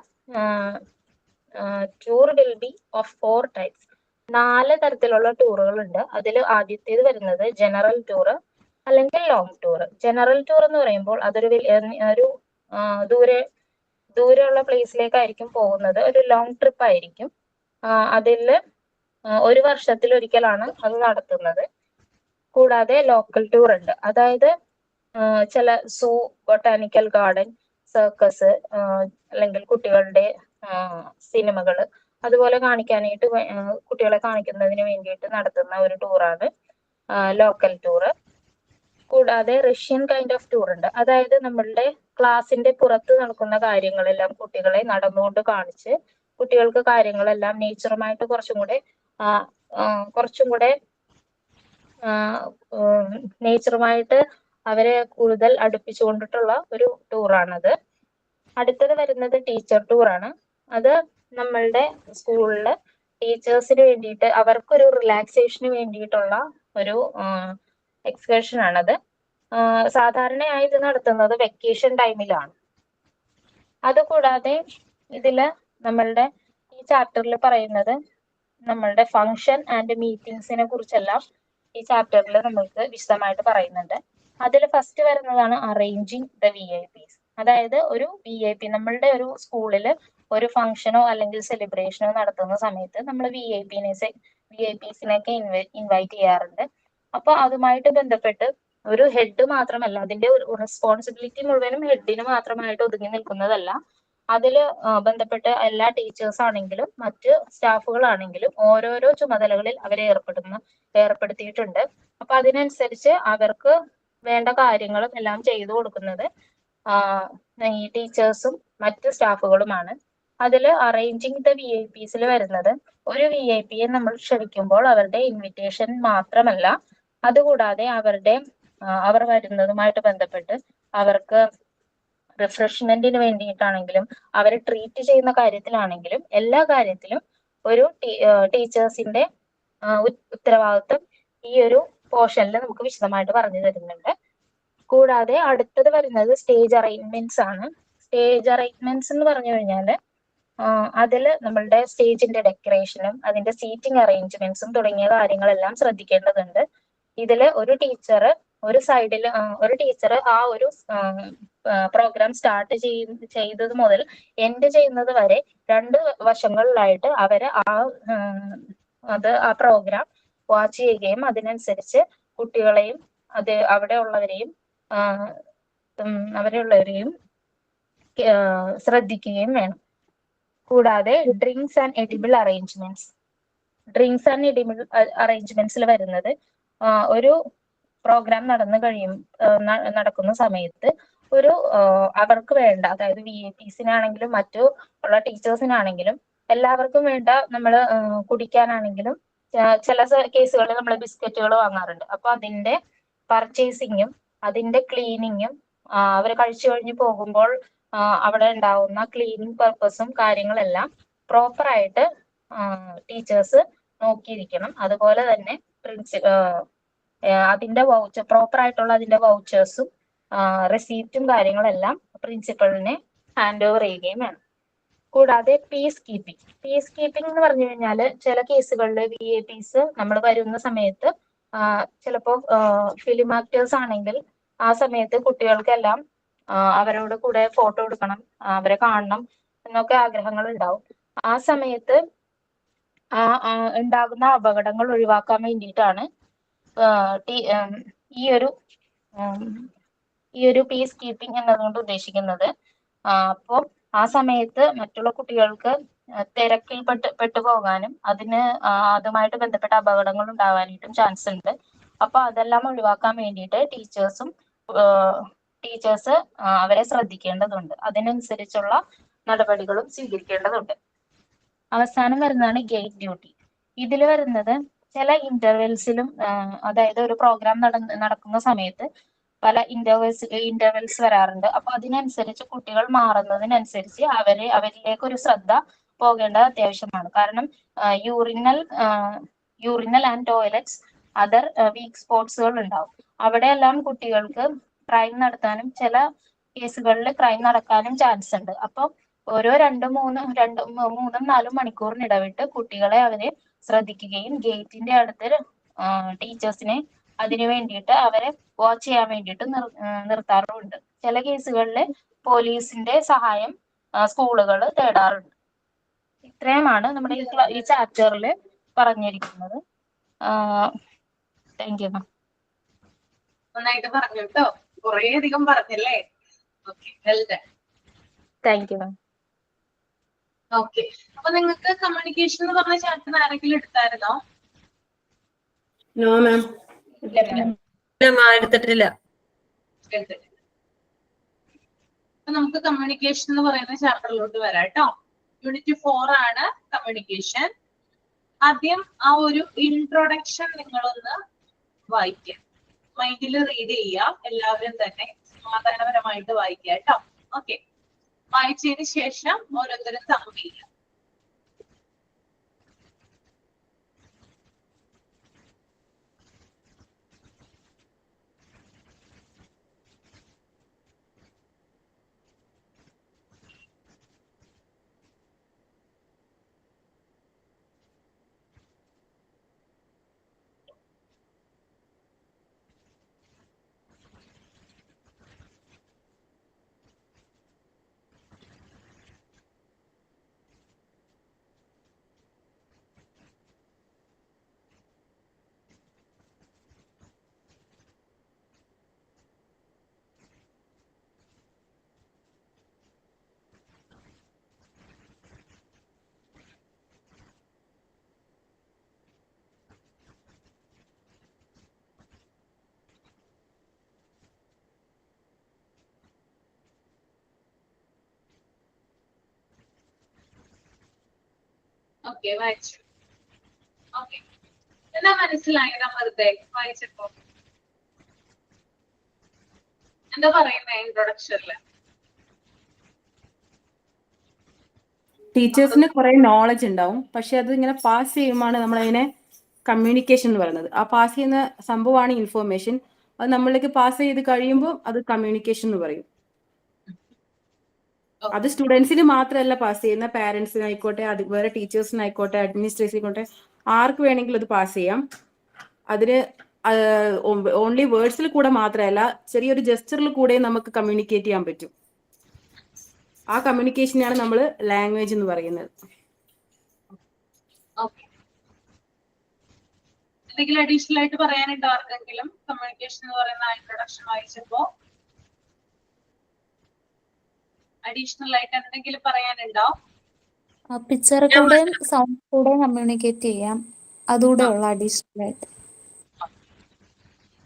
Tour will be of 4 types. 4 തരത്തിലുള്ള ടൂറുകൾ ഉണ്ട്. അതിൽ ആദ്യത്തേത് വരുന്നത് ജനറൽ ടൂർ അല്ലെങ്കിൽ ലോങ് ടൂർ. ജനറൽ ടൂർ എന്ന് പറയുമ്പോൾ അതൊരു ദൂരെയുള്ള പ്ലേസിലേക്കായിരിക്കും പോകുന്നത്, ഒരു ലോങ് ട്രിപ്പ് ആയിരിക്കും. അതിൽ ഒരു വർഷത്തിലൊരിക്കലാണ് അത് നടത്തുന്നത്. കൂടാതെ ലോക്കൽ ടൂർ ഉണ്ട്, അതായത് ചില സൂ, ബൊട്ടാനിക്കൽ ഗാർഡൻ, സർക്കസ്, അല്ലെങ്കിൽ കുട്ടികളുടെ സിനിമകൾ അതുപോലെ കാണിക്കാനായിട്ട് കുട്ടികളെ കാണിക്കുന്നതിന് വേണ്ടിയിട്ട് നടത്തുന്ന ഒരു ടൂറാണ് ലോക്കൽ ടൂറ്. കൂടാതെ റഷ്യൻ കൈൻഡ് ഓഫ് ടൂർ ഉണ്ട്, അതായത് നമ്മളുടെ ക്ലാസിന്റെ പുറത്ത് നടക്കുന്ന കാര്യങ്ങളെല്ലാം കുട്ടികളെ നടന്നുകൊണ്ട് കാണിച്ച് കുട്ടികൾക്ക് കാര്യങ്ങളെല്ലാം നേച്ചറുമായിട്ട് കുറച്ചും കൂടെ നേച്ചറുമായിട്ട് അവരെ കൂടുതൽ അടുപ്പിച്ചുകൊണ്ടിട്ടുള്ള ഒരു ടൂറാണത്. അടുത്തത് വരുന്നത് ടീച്ചർ ടൂറാണ്. അത് നമ്മളുടെ സ്കൂളില് ടീച്ചേഴ്സിന് വേണ്ടിയിട്ട് അവർക്കൊരു റിലാക്സേഷന് വേണ്ടിയിട്ടുള്ള ഒരു എക്സ്കർഷൻ ആണത്. സാധാരണയായി ഇത് നടത്തുന്നത് വെക്കേഷൻ ടൈമിലാണ്. അതുകൂടാതെ ഇതില് നമ്മളുടെ ഈ ചാപ്റ്ററിൽ പറയുന്നത് നമ്മളുടെ ഫംഗ്ഷൻ ആൻഡ് മീറ്റിംഗ്സിനെ കുറിച്ചെല്ലാം ഈ ചാപ്റ്ററിൽ നമ്മൾക്ക് വിശദമായിട്ട് പറയുന്നുണ്ട്. അതിൽ ഫസ്റ്റ് വരുന്നതാണ് അറേഞ്ചിങ് ദ VIP. അതായത് ഒരു VIP നമ്മളുടെ ഒരു സ്കൂളിൽ ഒരു ഫംഗ്ഷനോ അല്ലെങ്കിൽ സെലിബ്രേഷനോ നടത്തുന്ന സമയത്ത് നമ്മൾ VIPസിനെയൊക്കെ ഇൻവൈറ്റ് ചെയ്യാറുണ്ട്. അപ്പൊ അതുമായിട്ട് ബന്ധപ്പെട്ട് ഒരു ഹെഡ് മാത്രമല്ല, അതിന്റെ ഒരു റെസ്പോൺസിബിലിറ്റി മുഴുവനും ഹെഡിന് മാത്രമായിട്ട് ഒതുങ്ങി നിൽക്കുന്നതല്ല. അതിൽ ബന്ധപ്പെട്ട് എല്ലാ ടീച്ചേഴ്സ് ആണെങ്കിലും മറ്റ് സ്റ്റാഫുകളാണെങ്കിലും ഓരോരോ ചുമതലകളിൽ അവരെ ഏർപ്പെടുത്തിയിട്ടുണ്ട്. അപ്പൊ അതിനനുസരിച്ച് അവർക്ക് വേണ്ട കാര്യങ്ങളും എല്ലാം ചെയ്തു കൊടുക്കുന്നത് ഈ ടീച്ചേഴ്സും മറ്റ് സ്റ്റാഫുകളുമാണ്. അതിൽ അറേഞ്ചിങ് ദ VIPസിൽ വരുന്നത് ഒരു VIPയെ നമ്മൾ ക്ഷണിക്കുമ്പോൾ അവരുടെ ഇൻവിറ്റേഷൻ മാത്രമല്ല, അതുകൂടാതെ അവർ വരുന്നതുമായിട്ട് ബന്ധപ്പെട്ട് അവർക്ക് റിഫ്രഷ്മെന്റിന് വേണ്ടിയിട്ടാണെങ്കിലും അവരെ ട്രീറ്റ് ചെയ്യുന്ന കാര്യത്തിലാണെങ്കിലും എല്ലാ കാര്യത്തിലും ഒരു ടീച്ചേഴ്സിന്റെ ഉത്തരവാദിത്വം ഈ ഒരു പോർഷനിൽ നമുക്ക് വിശദമായിട്ട് പറഞ്ഞു തരുന്നുണ്ട്. കൂടാതെ അടുത്തത് വരുന്നത് സ്റ്റേജ് അറേഞ്ച്മെന്റ്സ് ആണ്. സ്റ്റേജ് അറേഞ്ച്മെന്റ്സ് എന്ന് പറഞ്ഞു കഴിഞ്ഞാൽ അതിൽ നമ്മളുടെ സ്റ്റേജിന്റെ ഡെക്കറേഷനും അതിന്റെ സീറ്റിംഗ് അറേഞ്ച്മെന്റ്സും തുടങ്ങിയ കാര്യങ്ങളെല്ലാം ശ്രദ്ധിക്കേണ്ടതുണ്ട്. ഇതിൽ ഒരു ടീച്ചർ ആ ഒരു പ്രോഗ്രാം സ്റ്റാർട്ട് ചെയ്തത് മുതൽ എൻഡ് ചെയ്യുന്നത് വരെ 2 വശങ്ങളിലായിട്ട് അവര് ആ പ്രോഗ്രാം വാച്ച് ചെയ്യുകയും അതിനനുസരിച്ച് കുട്ടികളെയും അവിടെയുള്ളവരെയും ശ്രദ്ധിക്കുകയും വേണം. കൂടാതെ ഡ്രിങ്ക്സ് ആൻഡ് എഡിബിൾ അറേഞ്ച്മെന്റ്സിൽ വരുന്നത് ഒരു പ്രോഗ്രാം നടക്കുന്ന സമയത്ത് അവർക്ക് വേണ്ട, അതായത് VIPസിനാണെങ്കിലും മറ്റു ഉള്ള ടീച്ചേഴ്സിനാണെങ്കിലും എല്ലാവർക്കും വേണ്ട, നമ്മൾ കുടിക്കാനാണെങ്കിലും ചില കേസുകളിൽ നമ്മൾ ബിസ്ക്കറ്റുകൾ വാങ്ങാറുണ്ട്. അപ്പൊ അതിന്റെ പർച്ചേസിങ്ങും അതിന്റെ ക്ലീനിങ്ങും അവർ കഴിച്ചു കഴിഞ്ഞ് പോകുമ്പോൾ അവിടെ ഉണ്ടാവുന്ന ക്ലീനിങ് പർപ്പസും കാര്യങ്ങളെല്ലാം പ്രോപ്പറായിട്ട് ടീച്ചേഴ്സ് നോക്കിയിരിക്കണം. അതുപോലെ തന്നെ അതിന്റെ വൗച്ചേഴ്സും റെസീപ്റ്റും കാര്യങ്ങളെല്ലാം പ്രിൻസിപ്പളിനെ ഹാൻഡ് ഓവർ ചെയ്യുകയും വേണം. കൂടാതെ പീസ് കീപ്പിംഗ് എന്ന് പറഞ്ഞു കഴിഞ്ഞാൽ ചില കേസുകളിൽ VIPs നമ്മൾ വരുന്ന സമയത്ത് ചിലപ്പോൾ ഫിലിം ആക്ടേഴ്സ് ആണെങ്കിൽ ആ സമയത്ത് കുട്ടികൾക്കെല്ലാം അവരോട് കൂടെ ഫോട്ടോ എടുക്കണം, അവരെ കാണണം എന്നൊക്കെ ആഗ്രഹങ്ങൾ ഉണ്ടാവും. ആ സമയത്ത് ഉണ്ടാകുന്ന അപകടങ്ങൾ ഒഴിവാക്കാൻ വേണ്ടിയിട്ടാണ് ഈ ഒരു പീസ് കീപ്പിംഗ് എന്നതുകൊണ്ട് ഉദ്ദേശിക്കുന്നത്. അപ്പോൾ ആ സമയത്ത് മറ്റുള്ള കുട്ടികൾക്ക് തിരക്കിൽ പെട്ടുപോകാനും അതുമായിട്ട് ബന്ധപ്പെട്ട അപകടങ്ങൾ ഉണ്ടാവാനായിട്ടും ചാൻസ് ഉണ്ട്. അപ്പൊ അതെല്ലാം ഒഴിവാക്കാൻ വേണ്ടിയിട്ട് ടീച്ചേഴ്സ് അവരെ ശ്രദ്ധിക്കേണ്ടതുണ്ട്. അതിനനുസരിച്ചുള്ള നടപടികളും സ്വീകരിക്കേണ്ടതുണ്ട്. അവസാനം വരുന്നതാണ് ഗേറ്റ് ഡ്യൂട്ടി. ഇതിൽ വരുന്നത് ചില ഇന്റർവെൽസിലും, അതായത് ഒരു പ്രോഗ്രാം നടക്കുന്ന സമയത്ത് പല ഇന്റർവെൽസ് വരാറുണ്ട്. അപ്പൊ അതിനനുസരിച്ച് കുട്ടികൾ മാറുന്നതിനനുസരിച്ച് അവരിലേക്ക് ഒരു ശ്രദ്ധ പോകേണ്ടത് അത്യാവശ്യമാണ്. കാരണം urinal and toilets other weak സ്പോട്സുകൾ ഉണ്ടാവും. അവിടെയെല്ലാം കുട്ടികൾക്ക് ക്രൈം നടത്താനും ചില കേസുകളിൽ ക്രൈം നടക്കാനും ചാൻസ് ഉണ്ട്. അപ്പൊ ഓരോ 2-3-4 മണിക്കൂറിനിടവിട്ട് കുട്ടികളെ അവരെ ശ്രദ്ധിക്കുകയും ഗേറ്റിന്റെ അടുത്ത് ടീച്ചേഴ്സിനെ അതിനു വേണ്ടിയിട്ട് അവരെ വാച്ച് ചെയ്യാൻ വേണ്ടിയിട്ട് നിർത്താറുമുണ്ട്. ചില കേസുകളിൽ പോലീസിന്റെ സഹായം സ്കൂളുകൾ തേടാറുണ്ട്. ഇത്രയുമാണ് നമ്മുടെ ഈ ചാപ്റ്ററിൽ പറഞ്ഞിരിക്കുന്നത്. Thank you ma'am. നന്നായിട്ട് പറഞ്ഞു കേട്ടോ, കുറേ അധികം പറഞ്ഞല്ലേ. Okay, well done. Thank you ma'am. Okay, അപ്പൊ നിങ്ങൾക്ക് കമ്മ്യൂണിക്കേഷൻ എന്ന് പറഞ്ഞ ചാപ്റ്റർ ആരെങ്കിലും എടുത്തായിരുന്നോ? No ma'am. എടുത്തിട്ടില്ല. അപ്പൊ നമുക്ക് കമ്മ്യൂണിക്കേഷൻ എന്ന് പറയുന്ന ചാപ്റ്ററിലോട്ട് വരാം കേട്ടോ. യൂണിറ്റ് 4 ആണ് കമ്മ്യൂണിക്കേഷൻ. ആദ്യം ആ ഒരു ഇൻട്രൊഡക്ഷൻ നിങ്ങളൊന്ന് വായിക്കാം, മൈൻഡിൽ റീഡ് ചെയ്യാം. എല്ലാവരും തന്നെ സമാധാനപരമായിട്ട് വായിക്കുക കേട്ടോ. ഓക്കെ, വായിച്ചതിന് ശേഷം ഓരോരുത്തരും സമ്മ് ചെയ്യാം. ഓക്കെ, വായിച്ചു. ഓക്കെ, എന്താ മനസ്സിലായത് വെറുതെ വായിച്ചപ്പോ? എന്താ പറയുന്നത് ഇൻട്രൊഡക്ഷനില്? ടീച്ചേഴ്സിന് കുറെ നോളജ് ഉണ്ടാവും, പക്ഷെ അത് ഇങ്ങനെ പാസ് ചെയ്യുമ്പോഴാണ് നമ്മൾ അതിനെ കമ്മ്യൂണിക്കേഷൻ എന്ന് പറയുന്നത്. ആ പാസ് ചെയ്യുന്ന സംഭവമാണ് ഇൻഫോർമേഷൻ. അത് നമ്മളിലേക്ക് പാസ് ചെയ്ത് കഴിയുമ്പോൾ അത് കമ്മ്യൂണിക്കേഷൻ എന്ന് പറയും. അത് സ്റ്റുഡൻസിന് മാത്രമല്ല പാസ് ചെയ്യുന്ന, പാരന്റ്സിനായിക്കോട്ടെ, അത് വേറെ ടീച്ചേഴ്സിനായിക്കോട്ടെ, അഡ്മിനിസ്ട്രേഷനായിക്കോട്ടെ, ആർക്ക് വേണമെങ്കിലും അത് പാസ് ചെയ്യാം. അതിന് ഓൺലി വേർഡ്സിൽ കൂടെ മാത്രമല്ല, ചെറിയൊരു ജസ്റ്ററിൽ കൂടെ നമുക്ക് കമ്മ്യൂണിക്കേറ്റ് ചെയ്യാൻ പറ്റും. ആ കമ്മ്യൂണിക്കേഷനാണ് നമ്മൾ ലാംഗ്വേജ് എന്ന് പറയുന്നത്. എന്തെങ്കിലും അഡീഷണൽ ആയിട്ട് പറയാനുണ്ടോ ആർക്കെങ്കിലും? കമ്മ്യൂണിക്കേഷൻ എന്ന് പറയുന്ന ഇൻട്രൊഡക്ഷൻ വായിച്ചപ്പോ അഡീഷണൽ ആയിട്ട് എന്തെങ്കിലും പറയാനുണ്ടോ? പിക്ചർ കൂടെയും സൗണ്ട് കൂടെയും കമ്മ്യൂണിക്കേറ്റ് ചെയ്യാം, അതുകൂടെ ഉള്ള അഡീഷണൽ ആയിട്ട്.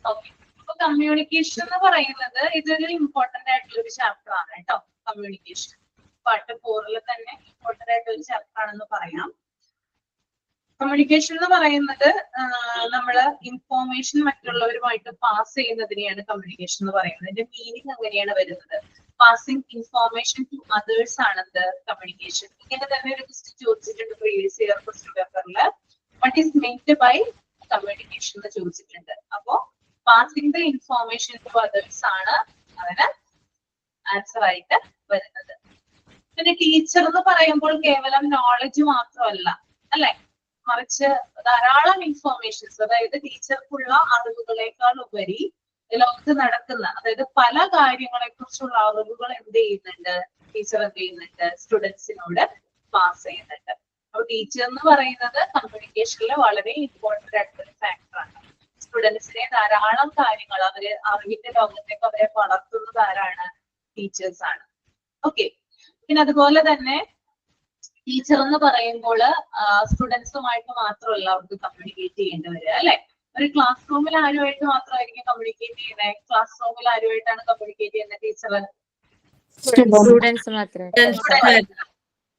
ഓക്കെ, അപ്പൊ കമ്മ്യൂണിക്കേഷൻ എന്ന് പറയുന്നത് ഇതൊരു ഇമ്പോർട്ടന്റ് ആയിട്ടുള്ള ഒരു ചാപ്റ്റർ ആണ് കേട്ടോ. കമ്മ്യൂണിക്കേഷൻ പാർട്ട് 4 തന്നെ ഇമ്പോർട്ടന്റ് ആയിട്ടുള്ള ഒരു ചാപ്റ്റർ ആണെന്ന് പറയാം. കമ്മ്യൂണിക്കേഷൻ എന്ന് പറയുന്നത് നമ്മള് ഇൻഫോർമേഷൻ മറ്റുള്ളവരുമായിട്ട് പാസ് ചെയ്യുന്നതിനെയാണ് കമ്മ്യൂണിക്കേഷൻ എന്ന് പറയുന്നത്. ഇതിന്റെ മീനിങ് അങ്ങനെയാണ് വരുന്നത്. പാസിംഗ് ഇൻഫോർമേഷൻ ടു അതേഴ്സ് ആണെന്ത് കമ്മ്യൂണിക്കേഷൻ. ഇങ്ങനെ തന്നെ ഒരു ക്വസ്റ്റ്യൻ ചോദിച്ചിട്ടുണ്ട് പ്രീവിയസ് ഇയർ ക്വസ്റ്റ്യൻ പേപ്പറിൽ. What is meant by communication എന്ന് ചോദിച്ചിട്ടുണ്ട്. അപ്പോ passing the information to others ആണ് അതിന് ആൻസർ ആയിട്ട് വരുന്നത്. പിന്നെ ടീച്ചർ എന്ന് പറയുമ്പോൾ കേവലം നോളജ് മാത്രമല്ല അല്ലെ, മറിച്ച് ധാരാളം ഇൻഫോർമേഷൻസ്, അതായത് ടീച്ചർക്കുള്ള അറിവുകളെക്കാൾ ഉപരി ലോകത്ത് നടക്കുന്ന, അതായത് പല കാര്യങ്ങളെ കുറിച്ചുള്ള അറിവുകൾ എന്ത് ചെയ്യുന്നുണ്ട്, ടീച്ചർ എന്ത് ചെയ്യുന്നുണ്ട്, സ്റ്റുഡൻസിനോട് പാസ് ചെയ്യുന്നുണ്ട്. അപ്പൊ ടീച്ചർ എന്ന് പറയുന്നത് കമ്മ്യൂണിക്കേഷനിൽ വളരെ ഇമ്പോർട്ടന്റ് ആയിട്ടുള്ള ഫാക്ടറാണ്. സ്റ്റുഡൻസിനെ ധാരാളം കാര്യങ്ങൾ അവര് അറിവിന്റെ ലോകത്തേക്ക് അവരെ വളർത്തുന്നത് ആരാണ്? ടീച്ചേഴ്സ് ആണ്. ഓക്കെ, പിന്നെ അതുപോലെ തന്നെ ടീച്ചർ എന്ന് പറയുമ്പോൾ സ്റ്റുഡൻസുമായിട്ട് മാത്രമല്ല അവർക്ക് കമ്മ്യൂണിക്കേറ്റ് ചെയ്യേണ്ടി വരിക അല്ലെ. ഒരു ക്ലാസ് റൂമിൽ ആരുമായിട്ട് മാത്രമായിരിക്കും കമ്മ്യൂണിക്കേറ്റ് ചെയ്യുന്നത്? ക്ലാസ് റൂമിൽ ആരുമായിട്ടാണ് കമ്മ്യൂണിക്കേറ്റ് ചെയ്യുന്നത് ടീച്ചർ? സ്റ്റുഡൻസ് മാത്രമേ.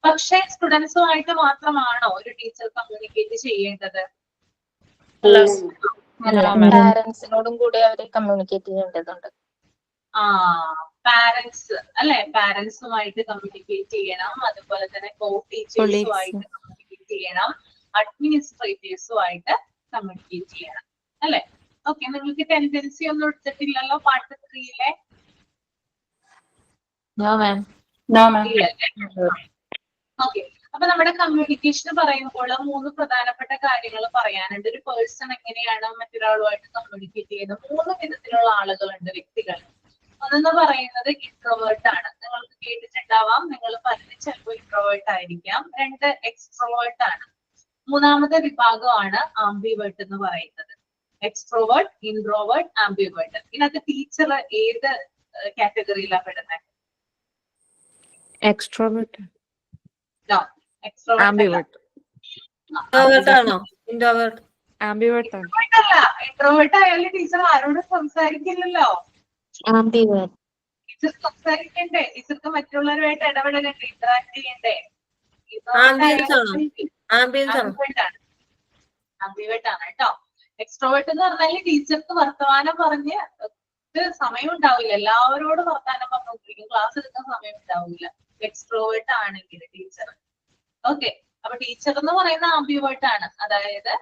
പക്ഷെ സ്റ്റുഡൻസുമായിട്ട് മാത്രമാണോ ഒരു ടീച്ചർ കമ്മ്യൂണിക്കേറ്റ് ചെയ്യേണ്ടത്? പാരന്റ്സിനോടും കൂടി അവര് കമ്മ്യൂണിക്കേറ്റ് ചെയ്യേണ്ടതുണ്ട്. പാരന്റ്സ് അല്ലെ, പാരന്റ്സുമായിട്ട് കമ്മ്യൂണിക്കേറ്റ് ചെയ്യണം. അതുപോലെ തന്നെ കോ ടീച്ചേഴ്സുമായിട്ട് കമ്മ്യൂണിക്കേറ്റ് ചെയ്യണം. അഡ്മിനിസ്ട്രേറ്റേഴ്സുമായിട്ട് കമ്മ്യൂണിക്കേറ്റ് ചെയ്യണം അല്ലെ. ഓക്കെ, നിങ്ങൾക്ക് ടെൻഡൻസി ഒന്നും എടുത്തിട്ടില്ലല്ലോ പാർട്ട് 3-ലെ? ഓക്കെ, അപ്പൊ നമ്മുടെ കമ്മ്യൂണിക്കേഷൻ പറയുമ്പോൾ 3 പ്രധാനപ്പെട്ട കാര്യങ്ങൾ പറയാനുണ്ട്. ഒരു പേഴ്സൺ എങ്ങനെയാണ് മറ്റൊരാളുമായിട്ട് കമ്മ്യൂണിക്കേറ്റ് ചെയ്യുന്നത്? 3 വിധത്തിലുള്ള ആളുകളുണ്ട്, വ്യക്തികൾ. ഒന്നെന്ന് പറയുന്നത് ഇൻട്രോവേർട്ട് ആണ്. നിങ്ങൾക്ക് കേട്ടിട്ടുണ്ടാവാം, നിങ്ങൾ പലരും ചിലപ്പോൾ ഇൻട്രോവേർട്ട് ആയിരിക്കാം. 2 എക്സ്ട്രോവേർട്ട് ആണ്. 3ാമത്തെ വിഭാഗമാണ് ആംബിവേർട്ട് എന്ന് പറയുന്നത്. Extrovert, introvert, ambivert. ഇതിനകത്ത് ടീച്ചർ ഏത് കാറ്റഗറിയിലാണ് പെടുന്നത്? എക്സ്ട്രോവേർട്ട്. ഇൻട്രോവേർട്ട് ആയാലും ടീച്ചർ ആരോടും സംസാരിക്കില്ലല്ലോ. ടീച്ചർ സംസാരിക്കണ്ടേ? ടീച്ചർക്ക് മറ്റുള്ളവരുമായിട്ട് ഇടപെടലുണ്ട്, ഇന്ററാക്ട് ചെയ്യണ്ടേ? ആംബിവേർട്ട് ആണ് കേട്ടോ. എക്സ്ട്രോവേർട്ട് എന്ന് പറഞ്ഞാല് ടീച്ചർക്ക് വർത്തമാനം പറഞ്ഞ് സമയം ഉണ്ടാവില്ല, എല്ലാവരോടും വർത്തമാനം പറഞ്ഞുകൊണ്ടിരിക്കും, ക്ലാസ് എടുക്കാൻ സമയം ഉണ്ടാവില്ല എക്സ്ട്രോവേർട്ട് ആണെങ്കിൽ ടീച്ചർ. ഓക്കെ, അപ്പൊ ടീച്ചർ എന്ന് പറയുന്ന ആംബിവേർട്ട് ആണ്. അതായത്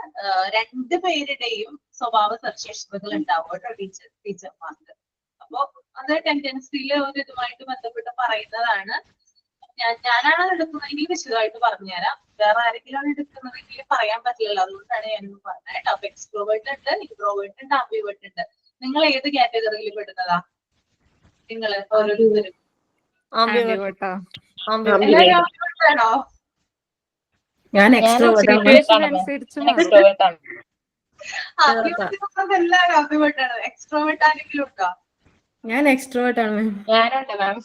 2 പേരുടെയും സ്വഭാവ സവിശേഷതകൾ ഉണ്ടാവും കേട്ടോ ടീച്ചർമാർക്ക്. അപ്പൊ അത് ടെൻഡൻസിയിൽ ഒരു ഇതുമായിട്ട് ബന്ധപ്പെട്ട് പറയുന്നതാണ്. ഞാനാണ് എടുക്കുന്നതെങ്കിൽ വിശദമായിട്ട് പറഞ്ഞുതരാം. വേറെ ആരെങ്കിലും എടുക്കുന്നതെങ്കിൽ പറയാൻ പറ്റില്ലല്ലോ, അതുകൊണ്ടാണ് ഞാനിന്ന് പറഞ്ഞത് കേട്ടോ. അപ്പൊ എക്സ്ട്രോവേർട്ട് ഉണ്ട്, ഇൻട്രോവേർട്ട് ഉണ്ട്, ആംബിവേർട്ട് ഉണ്ട്. നിങ്ങൾ ഏത് കാറ്റഗറിയിൽ പെടുന്നതാ? നിങ്ങൾ ഓരോരുത്തരും ആണോ? ഞാൻ എക്സ്ട്രോവേർട്ട് ആണ്. എല്ലാവരും ആംബിവേർട്ട് ആണ്. എക്സ്ട്രോവേർട്ട് ആരെങ്കിലും ഉണ്ടോ? ഞാൻ എക്സ്ട്രോവേർട്ട് ആണ് മാം. ഞാനുണ്ട് മാം.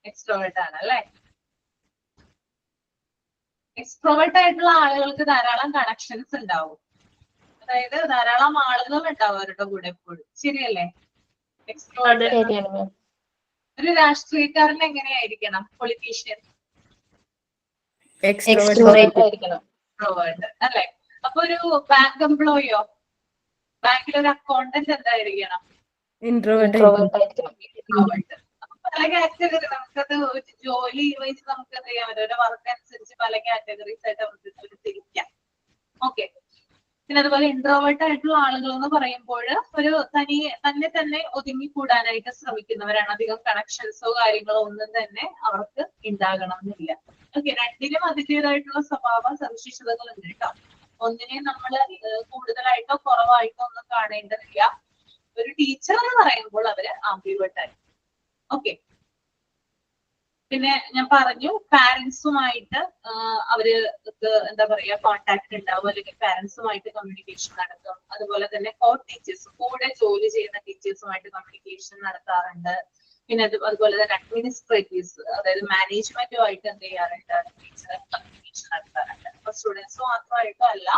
എക്സ്ട്രോവേർട്ട് ആണ് അല്ലെ. എക്സ്ട്രോവേർട്ട് ആയിട്ടുള്ള ആളുകൾക്ക് ധാരാളം കണക്ഷൻസ് ഉണ്ടാവും, അതായത് ധാരാളം ആളുകൾ ഉണ്ടാവും അവരുടെ കൂടെ എപ്പോഴും. ശരിയല്ലേ? എക്സ്ട്രോവേർട്ട്. ഒരു രാഷ്ട്രീയക്കാരൻ എങ്ങനെയായിരിക്കണം? പൊളിറ്റീഷ്യൻ എക്സ്ട്രോവേർട്ട് ആയിരിക്കണം. എക്സ്ട്രോവേർട്ട് അല്ലെ. അപ്പൊ ഒരു ബാങ്ക് എംപ്ലോയിയോ, ബാങ്കിൽ ഒരു അക്കൗണ്ടന്റ് എന്തായിരിക്കണം? ഇൻട്രോവേർട്ട്. പല കാറ്റഗറി നമുക്കത് ജോലി വൈസ് നമുക്ക് അറിയാൻ പറ്റും. വർക്ക് അനുസരിച്ച് പല കാറ്റഗറീസ് ആയിട്ട് നമുക്ക് തിരിക്കാം. ഓക്കെ, പിന്നെ അതുപോലെ ഇൻട്രോവേർട്ട് ആയിട്ടുള്ള ആളുകൾ എന്ന് പറയുമ്പോൾ ഒരു തന്നെ ഒതുങ്ങിക്കൂടാനായിട്ട് ശ്രമിക്കുന്നവരാണ്. അധികം കണക്ഷൻസോ കാര്യങ്ങളോ ഒന്നും തന്നെ അവർക്ക് ഉണ്ടാകണം എന്നില്ല. ഓക്കെ, രണ്ടിനും അതിൻ്റെതായിട്ടുള്ള സ്വഭാവ സവിശേഷതകൾ ഉണ്ട് കേട്ടോ. ഒന്നിനെ നമ്മൾ കൂടുതലായിട്ടോ കുറവായിട്ടോ ഒന്നും കാണേണ്ടതില്ല. ഒരു ടീച്ചർ എന്ന് പറയുമ്പോൾ അവര് ആംബിവേർട്ടായി. ഓക്കെ, പിന്നെ ഞാൻ പറഞ്ഞു പാരന്റ്സുമായിട്ട് അവര് എന്താ പറയാ കോണ്ടാക്ട് ഉണ്ടാവും, അല്ലെങ്കിൽ പാരന്റ്സുമായിട്ട് കമ്മ്യൂണിക്കേഷൻ നടത്തും. അതുപോലെ തന്നെ കോ ടീച്ചേഴ്സ്, കൂടെ ജോലി ചെയ്യുന്ന ടീച്ചേഴ്സുമായിട്ട് കമ്മ്യൂണിക്കേഷൻ നടത്താറുണ്ട്. പിന്നെ അതുപോലെ തന്നെ അഡ്മിനിസ്ട്രേറ്റീവ്സ്, അതായത് മാനേജ്മെന്റുമായിട്ട് എന്ത് ചെയ്യാറുണ്ട്, ടീച്ചർ കമ്മ്യൂണിക്കേഷൻ നടത്താറുണ്ട്. അപ്പൊ സ്റ്റുഡൻസ് മാത്രമായിട്ടും അല്ല,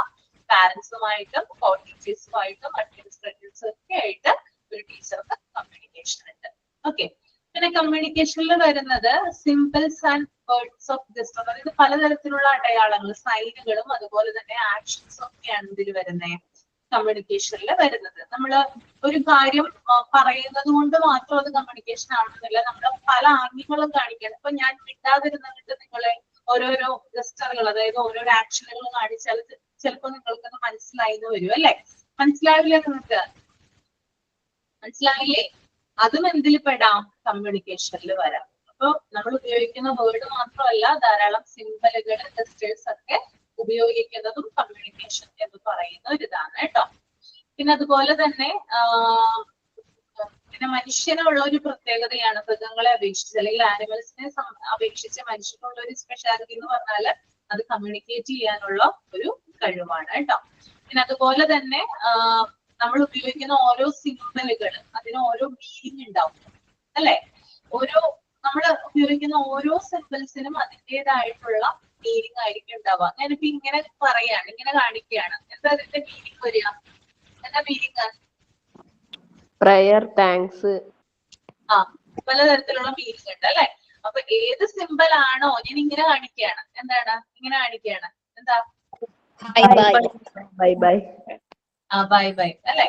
പാരന്റ്സുമായിട്ടും കോ ടീച്ചേഴ്സുമായിട്ടും അഡ്മിനിസ്ട്രേറ്റീവ്സും ഒക്കെ ആയിട്ട് ഒരു ടീച്ചർക്ക് കമ്മ്യൂണിക്കേഷൻ ഉണ്ട്. ഓക്കെ, പിന്നെ കമ്മ്യൂണിക്കേഷനിൽ വരുന്നത് symbols and words of jester, അതായത് പലതരത്തിലുള്ള അടയാളങ്ങൾ, സൈനുകളും അതുപോലെ തന്നെ ആക്ഷൻസും ഒക്കെയാണ് ഇതിൽ വരുന്നത്, കമ്മ്യൂണിക്കേഷനിൽ വരുന്നത്. നമ്മൾ ഒരു കാര്യം പറയുന്നത് കൊണ്ട് മാത്രം അത് കമ്മ്യൂണിക്കേഷൻ ആണെന്നില്ല, നമ്മൾ പല ആംഗ്യങ്ങളും കാണിക്കണം. ഇപ്പൊ ഞാൻ മിണ്ടാതിരുന്നിട്ട് നിങ്ങളെ ഓരോരോ ജസ്റ്ററുകൾ, അതായത് ഓരോരോ ആക്ഷനുകൾ കാണിച്ചാൽ ചിലപ്പോൾ നിങ്ങൾക്കത് മനസ്സിലായിന്ന് വരും അല്ലെ? മനസ്സിലാവില്ലേ? നിങ്ങൾക്ക് മനസ്സിലാവില്ലേ? അതും എന്തിൽ പെടാം? കമ്മ്യൂണിക്കേഷനിൽ വരാം. അപ്പൊ നമ്മൾ ഉപയോഗിക്കുന്ന വേർഡ് മാത്രമല്ല, ധാരാളം സിംബലുകൾ, ജസ്റ്റേഴ്സ് ഒക്കെ ഉപയോഗിക്കുന്നതും കമ്മ്യൂണിക്കേഷൻ എന്ന് പറയുന്ന ഒരു ഇതാണ് കേട്ടോ. പിന്നെ അതുപോലെ തന്നെ പിന്നെ മനുഷ്യനുള്ള ഒരു പ്രത്യേകതയാണ് മൃഗങ്ങളെ അപേക്ഷിച്ച്, അല്ലെങ്കിൽ ആനിമൽസിനെ അപേക്ഷിച്ച് മനുഷ്യനുള്ള ഒരു സ്പെഷ്യാലിറ്റി എന്ന് പറഞ്ഞാൽ അത് കമ്മ്യൂണിക്കേറ്റ് ചെയ്യാനുള്ള ഒരു കഴിവാണ് കേട്ടോ. പിന്നെ അതുപോലെ തന്നെ നമ്മൾ ഉപയോഗിക്കുന്ന ഓരോ സിംബലുകൾ, അതിന് ഓരോ മീനിങ് ഉണ്ടാവും അല്ലെ? നമ്മൾ ഉപയോഗിക്കുന്ന ഓരോ സിംബൽസിനും അതിൻ്റെതായിട്ടുള്ള മീനിങ് ആയിരിക്കും ഉണ്ടാവുക. ഞാനിപ്പോ ഇങ്ങനെ പറയാണ്, ഇങ്ങനെ കാണിക്കുകയാണ്, എന്താ അതിന്റെ മീനിങ് വരിക? എന്താ മീനിങ്? Prayer, thanks. പലതരത്തിലുള്ള മീനിങ് ഉണ്ട് അല്ലെ? അപ്പൊ ഏത് സിംബൽ ആണോ, ഞാൻ ഇങ്ങനെ കാണിക്കുകയാണ്, എന്താണ് ഇങ്ങനെ കാണിക്കുകയാണ്, എന്താ ബൈ ബൈ. ബൈ ബൈ അല്ലെ?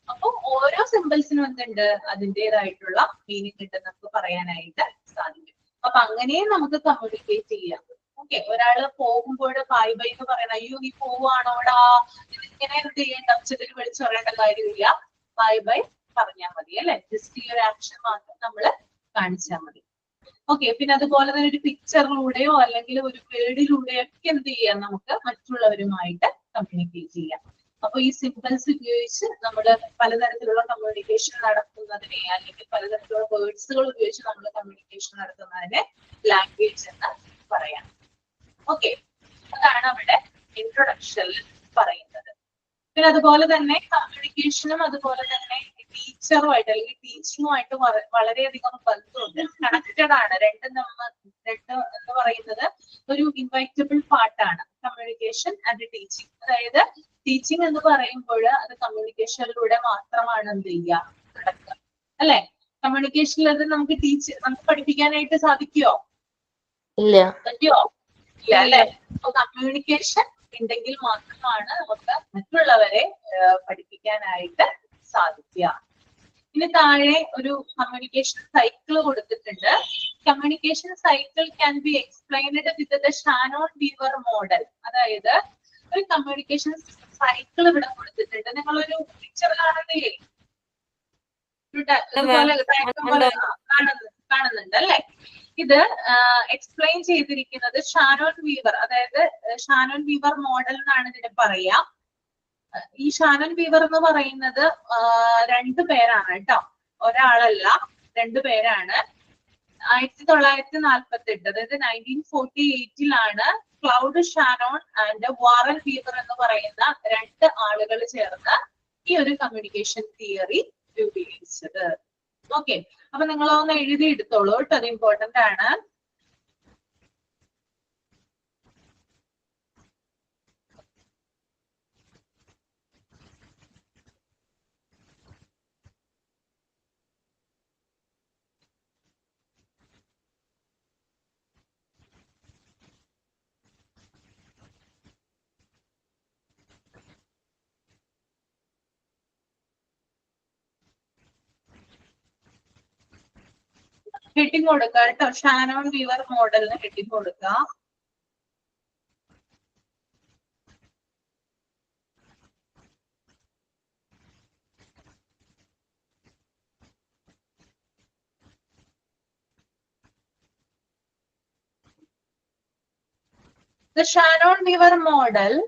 അപ്പൊ ഓരോ സിംബൽസിനും എന്തുണ്ട്, അതിൻ്റെതായിട്ടുള്ള മീനിങ് ഉണ്ട് നമുക്ക് പറയാനായിട്ട് സാധിക്കും. അപ്പൊ അങ്ങനെയും നമുക്ക് കമ്മ്യൂണിക്കേറ്റ് ചെയ്യാം. ഓക്കെ, ഒരാള് പോകുമ്പോൾ ബൈ ബൈ എന്ന് പറയണം, അയ്യോ നീ പോവാണോടാ, ഇങ്ങനെ എന്ത് ചെയ്യേണ്ട, ഉച്ചത്തിൽ വിളിച്ചു പറയേണ്ട കാര്യമില്ല, ബൈ ബൈ പറഞ്ഞാൽ മതി അല്ലെ? ജസ്റ്റ് ഈ ഒരു ആക്ഷൻ മാത്രം നമ്മൾ കാണിച്ചാൽ മതി. ഓക്കെ, പിന്നെ അതുപോലെ തന്നെ ഒരു പിക്ചറിലൂടെയോ അല്ലെങ്കിൽ ഒരു വേർഡിലൂടെയോ ഒക്കെ എന്ത് ചെയ്യാം, നമുക്ക് മറ്റുള്ളവരുമായിട്ട് കമ്മ്യൂണിക്കേറ്റ് ചെയ്യാം. അപ്പൊ ഈ സിംബൽസ് ഉപയോഗിച്ച് നമ്മൾ പലതരത്തിലുള്ള കമ്മ്യൂണിക്കേഷൻ നടത്തുന്നതിനെ, അല്ലെങ്കിൽ പലതരത്തിലുള്ള വേർഡ്സുകൾ ഉപയോഗിച്ച് നമ്മൾ കമ്മ്യൂണിക്കേഷൻ നടത്തുന്നതിനെ ലാംഗ്വേജ് എന്ന് പറയാം. ഓക്കെ, അതാണ് അവിടെ ഇൻട്രൊഡക്ഷനിൽ പറയുന്നത്. പിന്നെ അതുപോലെ തന്നെ കമ്മ്യൂണിക്കേഷനും അതുപോലെ തന്നെ ടീച്ചറുമായിട്ട് അല്ലെങ്കിൽ ടീച്ചിങ്ങുമായിട്ട് വളരെയധികം ബന്ധമുണ്ട്, കണക്റ്റഡ് ആണ്. രണ്ട് എന്ന് പറയുന്നത് ഒരു ഇൻവൈറ്റബിൾ പാർട്ടാണ്, കമ്മ്യൂണിക്കേഷൻ ആൻഡ് ടീച്ചിങ്. അതായത് ടീച്ചിങ് എന്ന് പറയുമ്പോൾ അത് കമ്മ്യൂണിക്കേഷനിലൂടെ മാത്രമാണ് എന്ത് ചെയ്യുക, നടക്കുക അല്ലെ? കമ്മ്യൂണിക്കേഷനിൽ അത് നമുക്ക് പഠിപ്പിക്കാനായിട്ട് സാധിക്കുമോ? ഇല്ല. പറ്റുമോ? ഇല്ല അല്ലെ? അപ്പൊ കമ്മ്യൂണിക്കേഷൻ ഉണ്ടെങ്കിൽ മാത്രമാണ് നമുക്ക് മറ്റുള്ളവരെ പഠിപ്പിക്കാനായിട്ട് സാധിക്കുക. ഇനി താഴെ ഒരു കമ്മ്യൂണിക്കേഷൻ സൈക്കിൾ കൊടുത്തിട്ടുണ്ട്. Communication cycle can be explained with the Shannon weaver model. അതായത് ഒരു കമ്മ്യൂണിക്കേഷൻ സൈക്കിൾ ഇവിടെ കൊടുത്തിട്ടുണ്ട്. നിങ്ങളൊരു പിക്ചർ കാണുന്നില്ലേ? കാണുന്നുണ്ട് അല്ലെ? ഇത് എക്സ്പ്ലെയിൻ ചെയ്തിരിക്കുന്നത് ഷാനോൺ വീവർ, അതായത് ഷാനോൺ വീവർ മോഡൽ എന്നാണ് ഇതിനെ പറയാ. ഈ ഷാനോൺ വീവർ എന്ന് പറയുന്നത് 2 പേരാണ് കേട്ടോ, ഒരാളല്ല, 2 പേരാണ്. 1948, അതായത് 1948 cloud Shannon and Warren weaver എന്ന് പറയുന്ന 2 ആളുകൾ ചേർന്ന് ഈ ഒരു കമ്മ്യൂണിക്കേഷൻ തിയറി രൂപീകരിച്ചത്. ഓക്കെ, അപ്പൊ നിങ്ങളൊന്ന് എഴുതി എടുത്തോളൂ കേട്ടോ, അത് ഇമ്പോർട്ടന്റ് ആണ്. ഹെഡിങ് കൊടുക്കുക കേട്ടോ, ഷാനോൺ വീവർ മോഡലിന് ഹെഡിങ് കൊടുക്കുക. The Shannon-Weaver model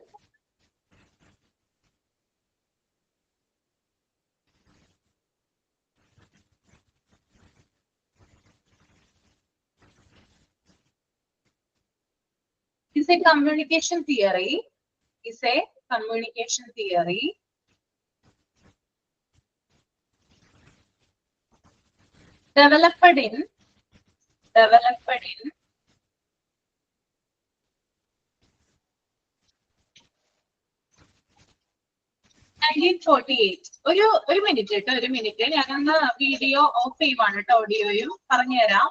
is a communication theory. Developed in 1948. ഒരു മിനിറ്റ് ഞാനൊന്ന് വീഡിയോ ഓഫ് ചെയ്യുവാണ് കേട്ടോ, ഓഡിയോയും പറഞ്ഞുതരാം.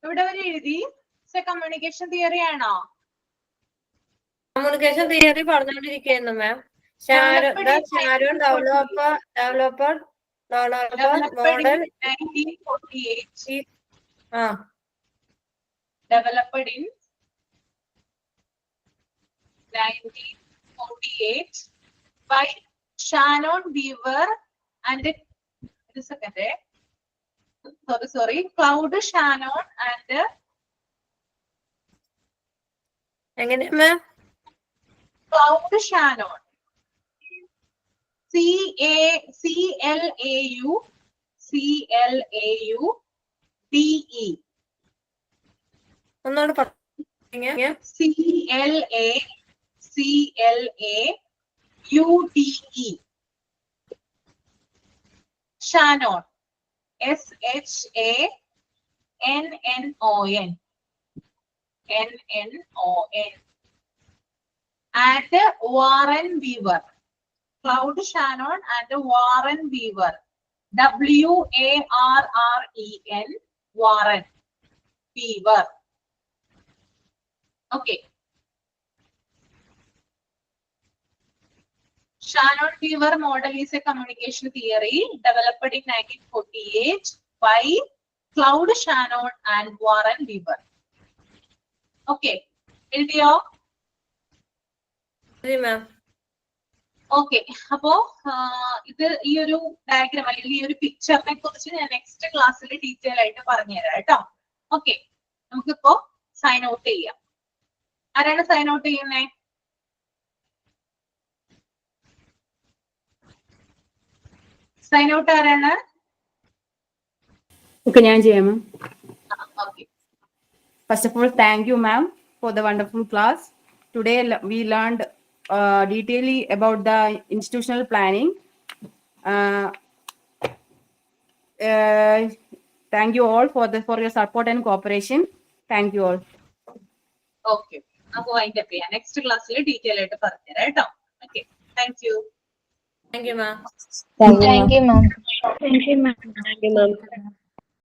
ഇവിടെ വരെ എഴുതി കമ്മ്യൂണിക്കേഷൻ തിയറി ആണോ? കമ്മ്യൂണിക്കേഷൻ തിയറി പറഞ്ഞുകൊണ്ടിരിക്കുന്നു ma'am. Sharon developer model developed in 1948 by Shannon-Weaver and Claude Shannon and എങ്ങനെ മാം? Claude Shannon, CLAUDE. ഒന്നുകൂടെ പറഞ്ഞു. CLAUDE. Shannon, SHANNON. And Warren Weaver. Claude Shannon and Warren Weaver. WARREN. Warren Weaver. Okay. Shannon-Weaver model is a communication theory developed in 1948 by Claude Shannon and Warren Weaver. Okay. എഴുതിയോ? ഓക്കെ. അപ്പോ ഇത് ഈ ഒരു ഡയഗ്രാം അല്ലെങ്കിൽ ഈ ഒരു പിക്ചറിനെ കുറിച്ച് ഞാൻ നെക്സ്റ്റ് ക്ലാസ്സിൽ ഡീറ്റെയിൽ ആയിട്ട് പറഞ്ഞുതരാം കേട്ടോ. ഓക്കെ, നമുക്കിപ്പോ സൈൻ ഔട്ട് ചെയ്യാം. ആരാണ് സൈൻ ഔട്ട് ചെയ്യുന്നേ? സൈൻ ഔട്ട് ആരാണ്? ഓക്കെ, ഞാൻ ചെയ്യാം മാം. Okay. First of all, thank you, ma'am, for the wonderful class. Today, we learned detailedly about the institutional planning. Thank you all for your support and cooperation. Thank you all. Okay. അപ്പൊ അതിന്റെ നെക്സ്റ്റ് ക്ലാസ്സിൽ ഡീറ്റെയിൽ ആയിട്ട് പറഞ്ഞുതരാം കേട്ടോ. Okay, thank you. Thank you ma'am. Thank you, ma'am. Thank you, ma'am.